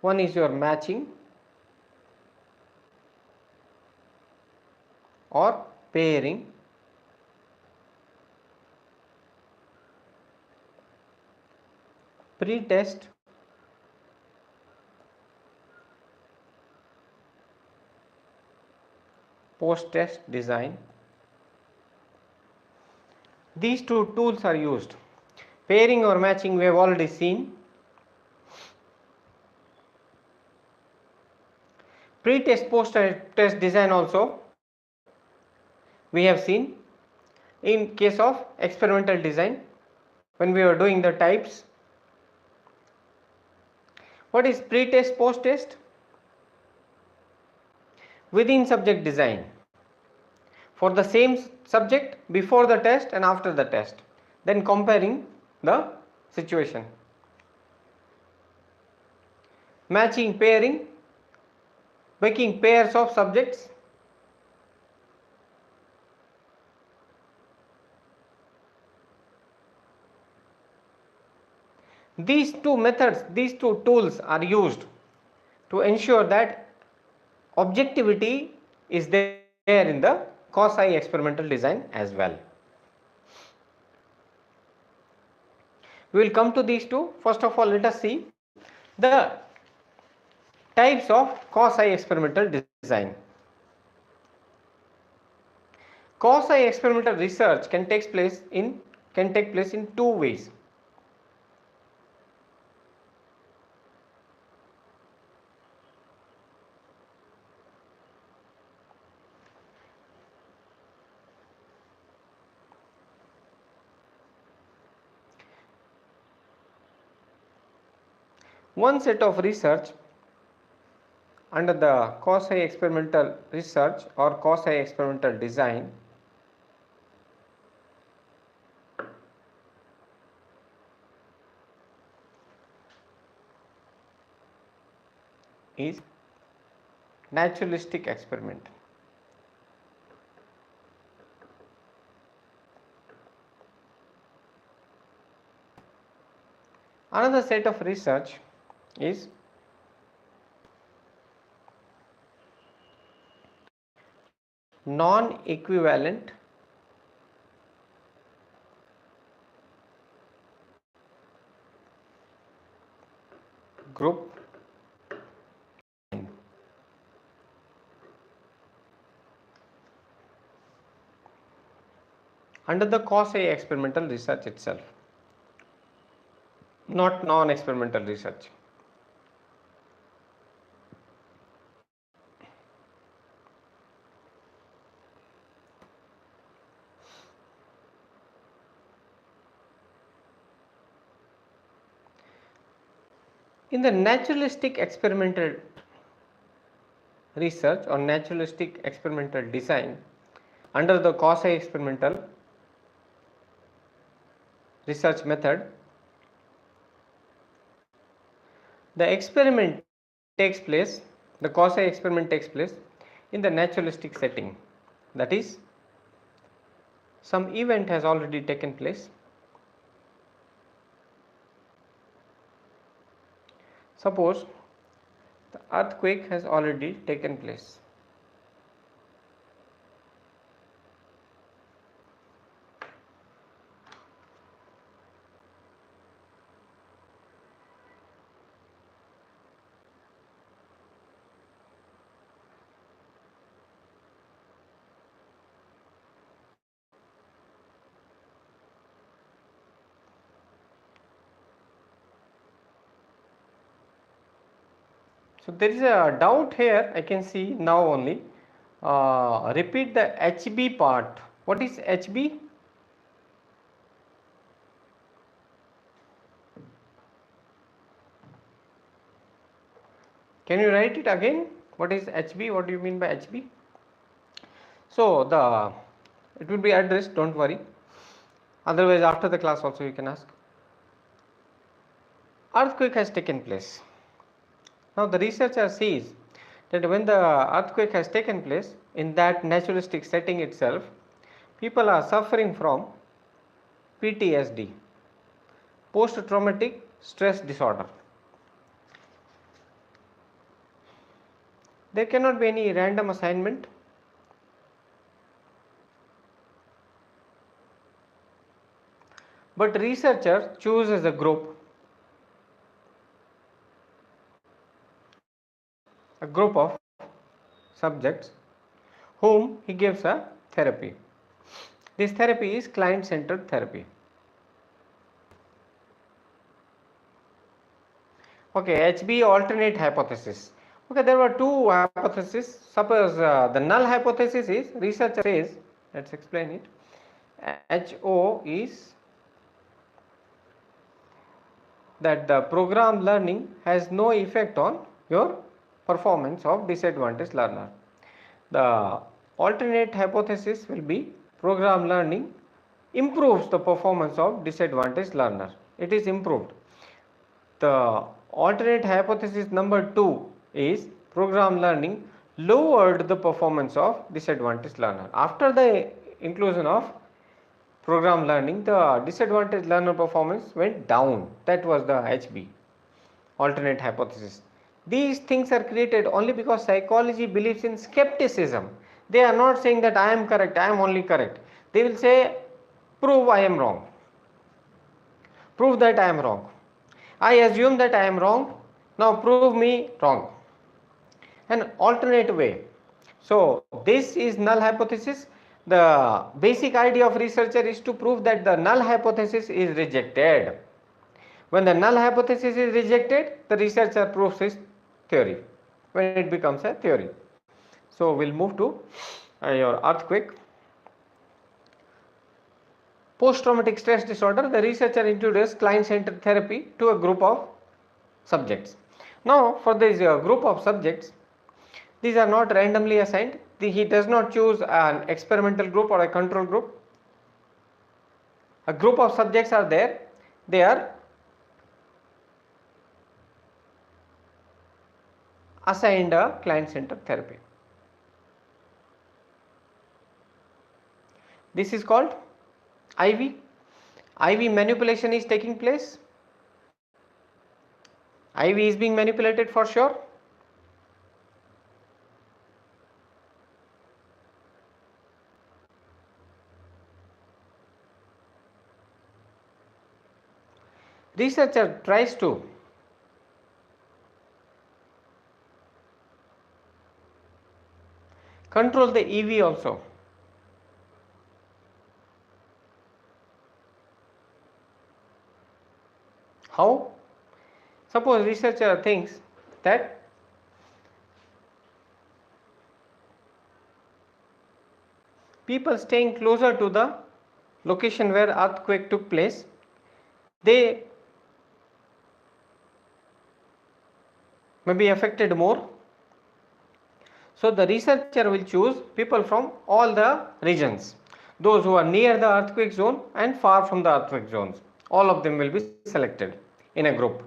One is your matching or pairing, pre-test, post-test design. These two tools are used. Pairing or matching we have already seen. Pre-test, post-test design also we have seen in case of experimental design when we were doing the types. What is pre-test, post-test? Within subject design for the same subject before the test and after the test, then comparing the situation. Matching, pairing, making pairs of subjects. These two methods, these two tools are used to ensure that objectivity is there in the quasi-experimental design as well. We will come to these two. First of all, let us see the types of quasi-experimental design. Quasi-experimental research can take place in two ways. One set of research under the quasi-experimental research or quasi-experimental design, is naturalistic experiment. Another set of research is non-equivalent group under the quasi-experimental research itself, not non-experimental research. In the naturalistic experimental research or naturalistic experimental design under the quasi-experimental research method, the experiment takes place, the quasi-experiment takes place in the naturalistic setting. That is, some event has already taken place. Suppose the earthquake has already taken place. So there is a doubt here, I can see now only. Repeat the HB part. What is HB? Can you write it again? What is HB? What do you mean by HB? So it will be addressed, don't worry. Otherwise, after the class also you can ask. Earthquake has taken place. Now the researcher says that when the earthquake has taken place, in that naturalistic setting itself, people are suffering from PTSD, post-traumatic stress disorder. There cannot be any random assignment. But researcher chooses a group of subjects whom he gives a therapy. This therapy is client-centered therapy. Okay, HB alternate hypothesis. Okay, there were two hypotheses. Suppose the null hypothesis is, researcher says, let's explain it. HO is that the program learning has no effect on your performance of disadvantaged learner. The alternate hypothesis will be program learning improves the performance of disadvantaged learner. It is improved. The alternate hypothesis number 2 is program learning lowered the performance of disadvantaged learner. After the inclusion of program learning, the disadvantaged learner performance went down. That was the HB, alternate hypothesis. These things are created only because psychology believes in skepticism. They are not saying that I am correct, I am only correct. They will say, prove I am wrong. Prove that I am wrong. I assume that I am wrong. Now prove me wrong. An alternate way. So this is null hypothesis. The basic idea of researcher is to prove that the null hypothesis is rejected. When the null hypothesis is rejected, the researcher proves his theory, when it becomes a theory. So we'll move to your earthquake. Post-traumatic stress disorder, the researcher introduced client-centered therapy to a group of subjects. Now for this group of subjects, These are not randomly assigned. He does not choose an experimental group or a control group. A group of subjects are there, they are assigned a client-centered therapy. This is called IV. IV manipulation is taking place. IV is being manipulated for sure. Researcher tries to control the EV also. How? Suppose researcher thinks that people staying closer to the location where earthquake took place, they may be affected more. So the researcher will choose people from all the regions, those who are near the earthquake zone and far from the earthquake zones. All of them will be selected in a group.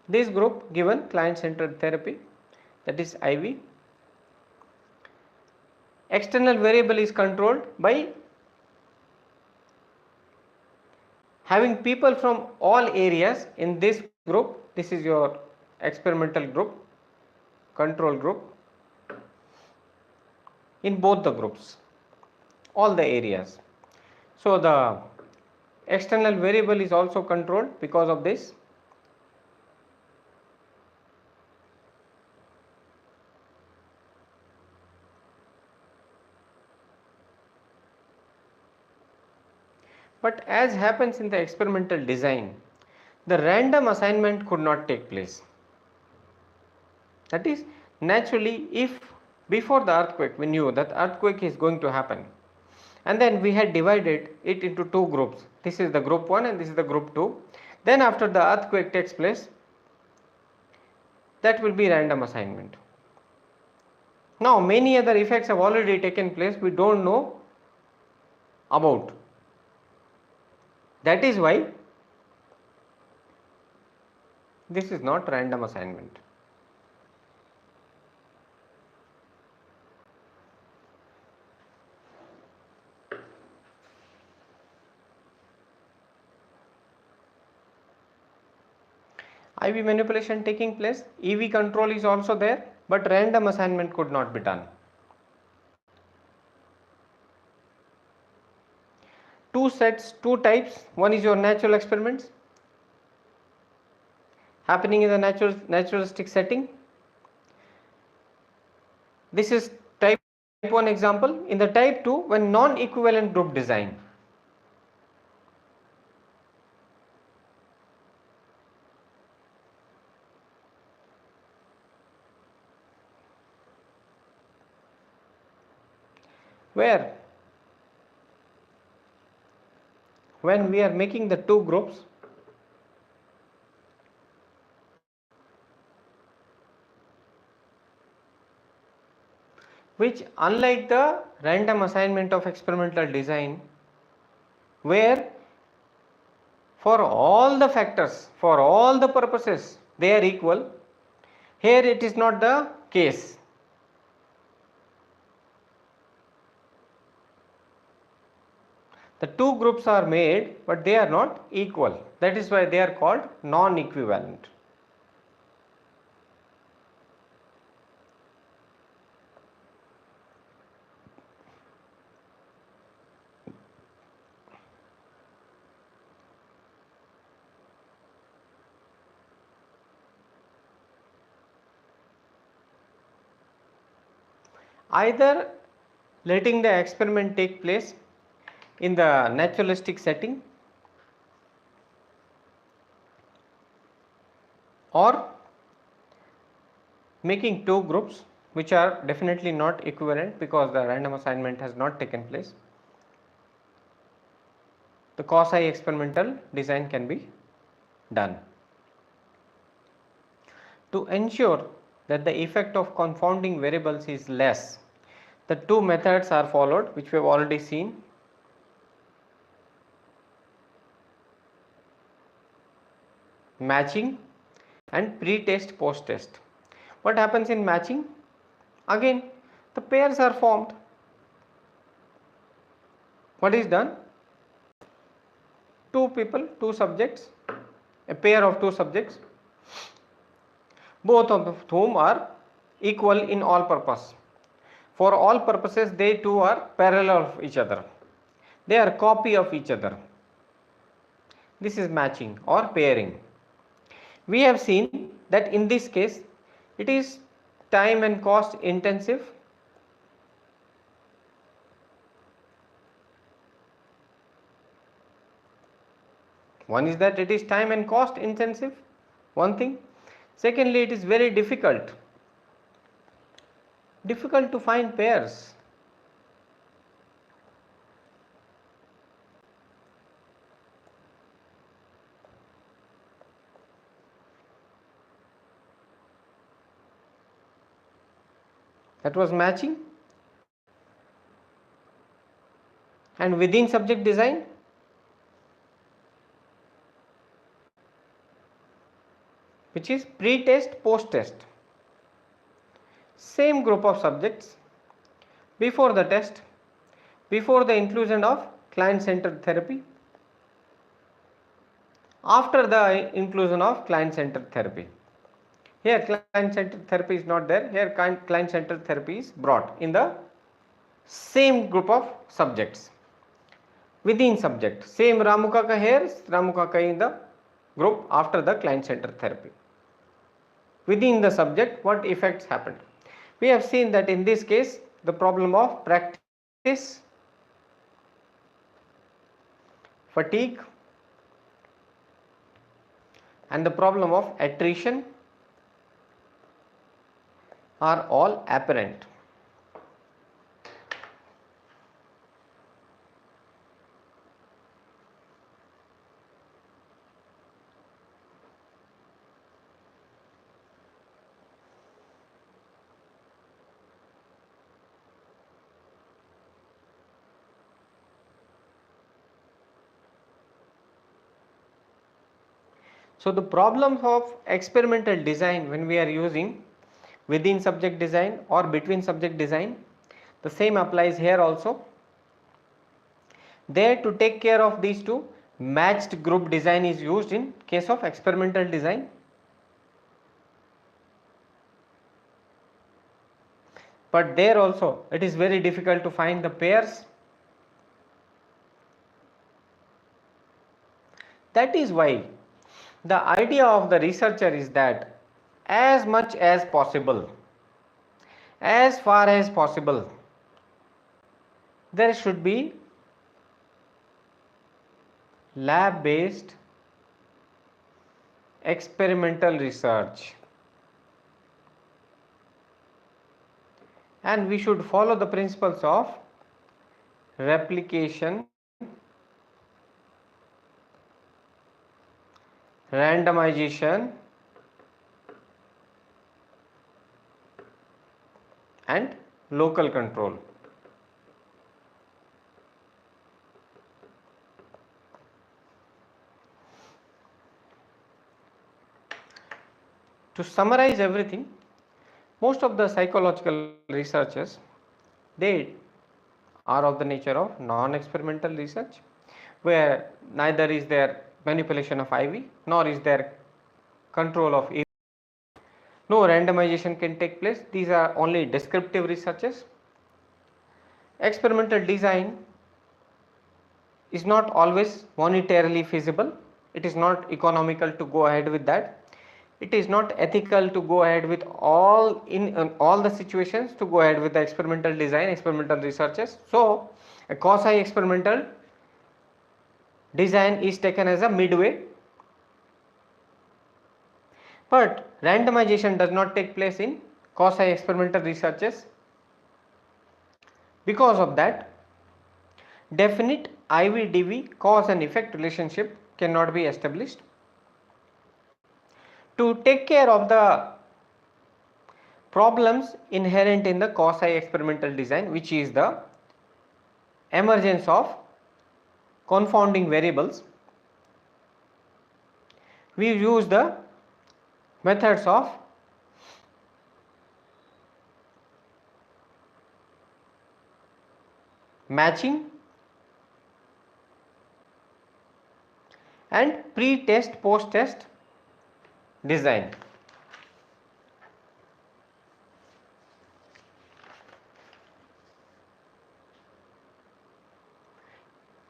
This group given client-centered therapy, that is IV. External variable is controlled by having people from all areas in this group. This is your experimental group, control group, in both the groups, all the areas. So the external variable is also controlled because of this. But as happens in the experimental design, the random assignment could not take place. That is, naturally, if before the earthquake we knew that earthquake is going to happen, and then we had divided it into two groups, this is the group 1 and this is the group 2, then after the earthquake takes place, that will be random assignment. Now many other effects have already taken place, we don't know about. That is why this is not random assignment. IV manipulation taking place, EV control is also there, but random assignment could not be done. Two sets, two types. One is your natural experiments happening in the naturalistic setting. This is type 1 example. In the type 2, when non-equivalent group design. Where when we are making the two groups, which unlike the random assignment of experimental design, where for all the factors, for all the purposes, they are equal, here it is not the case. The two groups are made, but they are not equal. That is why they are called non-equivalent. Either letting the experiment take place in the naturalistic setting, or making two groups which are definitely not equivalent because the random assignment has not taken place. the quasi experimental design can be done. To ensure that the effect of confounding variables is less, the two methods are followed, which we have already seen. Matching and pre-test, post-test. What happens in matching? Again, the pairs are formed. What is done? Two people, two subjects, a pair of two subjects, both of whom are equal in all purpose. For all purposes, they two are parallel of each other. They are copy of each other. This is matching or pairing. We have seen that in this case, it is time and cost intensive. One is that it is time and cost intensive, one thing. Secondly, it is very difficult to find pairs. That was matching. And within subject design, which is pre-test, post-test. Same group of subjects before the test, before the inclusion of client-centered therapy, after the inclusion of client-centered therapy. Here client-centered therapy is not there, here client-centered therapy is brought in the same group of subjects. Within subject, same Ramu Kaka here, Ramu Kaka in the group after the client-centered therapy. Within the subject, what effects happened? We have seen that in this case, the problem of practice, fatigue, and the problem of attrition are all apparent. So the problems of experimental design when we are using within subject design or between subject design, the same applies here also. There, to take care of these two, matched group design is used in case of experimental design. But there also it is very difficult to find the pairs. That is why the idea of the researcher is that as much as possible, as far as possible, there should be lab based experimental research, and we should follow the principles of replication, randomization, and local control. To summarize everything, most of the psychological researchers, they are of the nature of non-experimental research, where neither is there manipulation of IV nor is there control of IV. No randomization can take place. These are only descriptive researches. Experimental design is not always monetarily feasible. It is not economical to go ahead with that. It is not ethical to go ahead with all the situations to go ahead with the experimental design, experimental researches. So a quasi experimental design is taken as a midway. But randomization does not take place in quasi experimental researches. Because of that, definite IV-DV cause and effect relationship cannot be established. To take care of the problems inherent in the quasi experimental design, which is the emergence of confounding variables, we use the methods of matching and pre-test post-test design.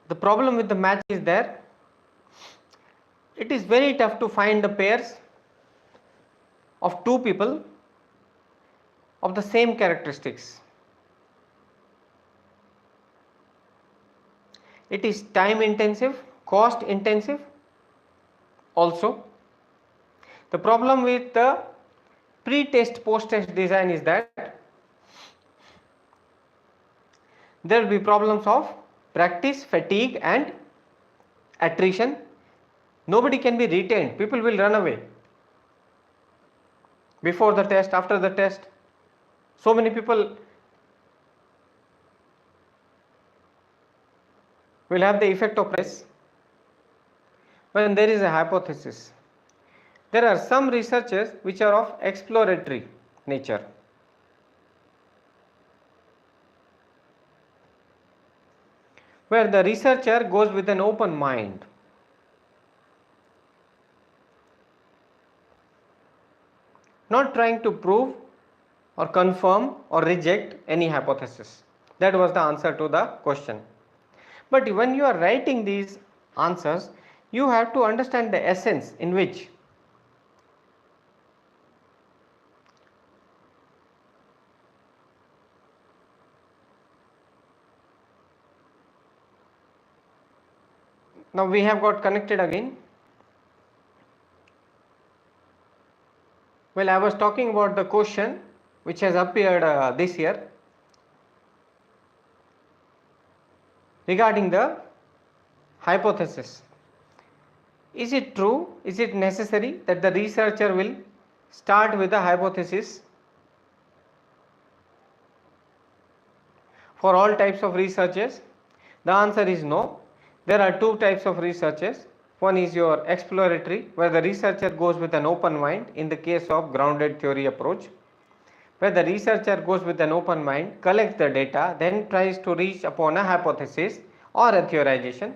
The problem with the match is that it is very tough to find the pairs of two people of the same characteristics. It is time intensive, cost intensive also. The problem with the pre-test post-test design is that there will be problems of practice fatigue and attrition. Nobody can be retained, people will run away before the test, after the test. So many people will have the effect of press when there is a hypothesis. There are some researches which are of exploratory nature. Where the researcher goes with an open mind. Not trying to prove or confirm or reject any hypothesis. That was the answer to the question. But when you are writing these answers, you have to understand the essence in which now we have got connected again. Well, I was talking about the question which has appeared this year regarding the hypothesis. Is it true, is it necessary that the researcher will start with the hypothesis for all types of researches? The answer is no. There are two types of researches. One is your exploratory, where the researcher goes with an open mind in the case of grounded theory approach, where the researcher goes with an open mind, collects the data, then tries to reach upon a hypothesis or a theorization.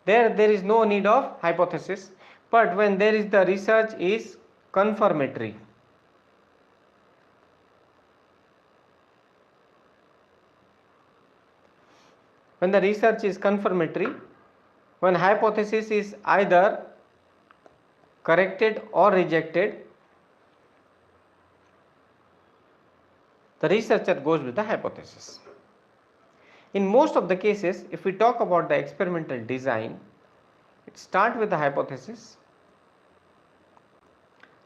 There is no need of hypothesis, but when there is the research is confirmatory. When the research is confirmatory, when hypothesis is either corrected or rejected, the researcher goes with the hypothesis. In most of the cases, if we talk about the experimental design, it starts with the hypothesis.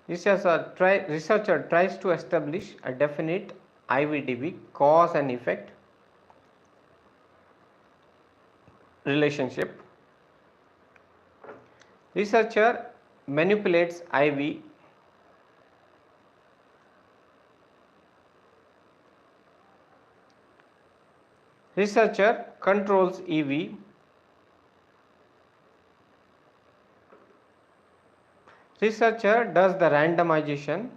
Researcher tries to establish a definite IV-DV cause and effect relationship. Researcher manipulates IV researcher controls EV. Researcher does the randomization.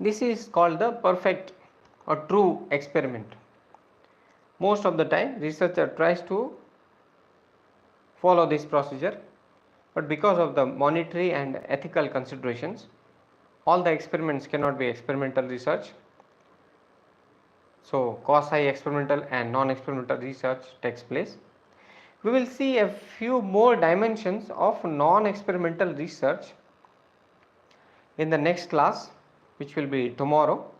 This is called the perfect or true experiment. Most of the time researcher tries to follow this procedure, but because of the monetary and ethical considerations, all the experiments cannot be experimental research. So quasi experimental and non-experimental research takes place. We will see a few more dimensions of non-experimental research in the next class, which will be tomorrow.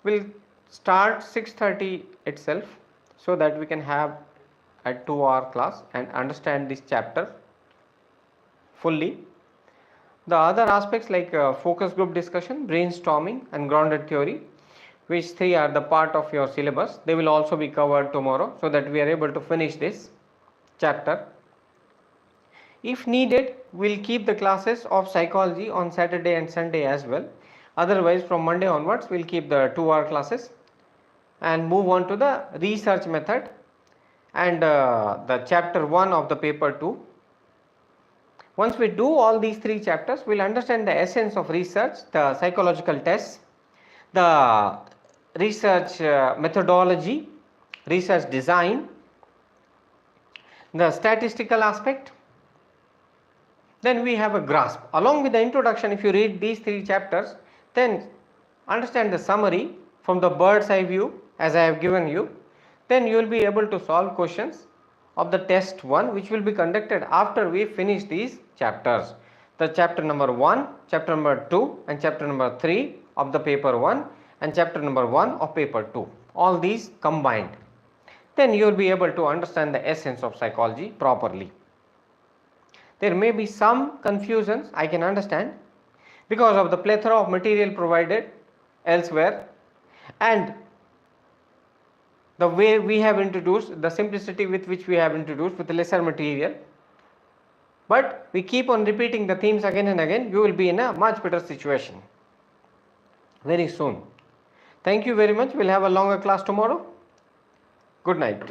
We'll start 6:30 itself so that we can have a 2-hour class and understand this chapter fully. The other aspects like focus group discussion, brainstorming and grounded theory, which three are the part of your syllabus, they will also be covered tomorrow so that we are able to finish this chapter. If needed, we will keep the classes of psychology on Saturday and Sunday as well. Otherwise, from Monday onwards, we will keep the 2-hour classes and move on to the research method and the chapter 1 of the paper 2. Once we do all these three chapters, we will understand the essence of research, the psychological tests, the research methodology, research design, the statistical aspect. Then we have a grasp. Along with the introduction, if you read these three chapters, then understand the summary from the bird's eye view as I have given you. Then you will be able to solve questions of the test 1, which will be conducted after we finish these chapters. The chapter number 1, chapter number 2 and chapter number 3 of the paper 1 and chapter number 1 of paper 2. All these combined. Then you will be able to understand the essence of psychology properly. There may be some confusions, I can understand, because of the plethora of material provided elsewhere and the way we have introduced, the simplicity with which we have introduced with lesser material. But we keep on repeating the themes again and again, you will be in a much better situation very soon. Thank you very much. We will have a longer class tomorrow. Good night.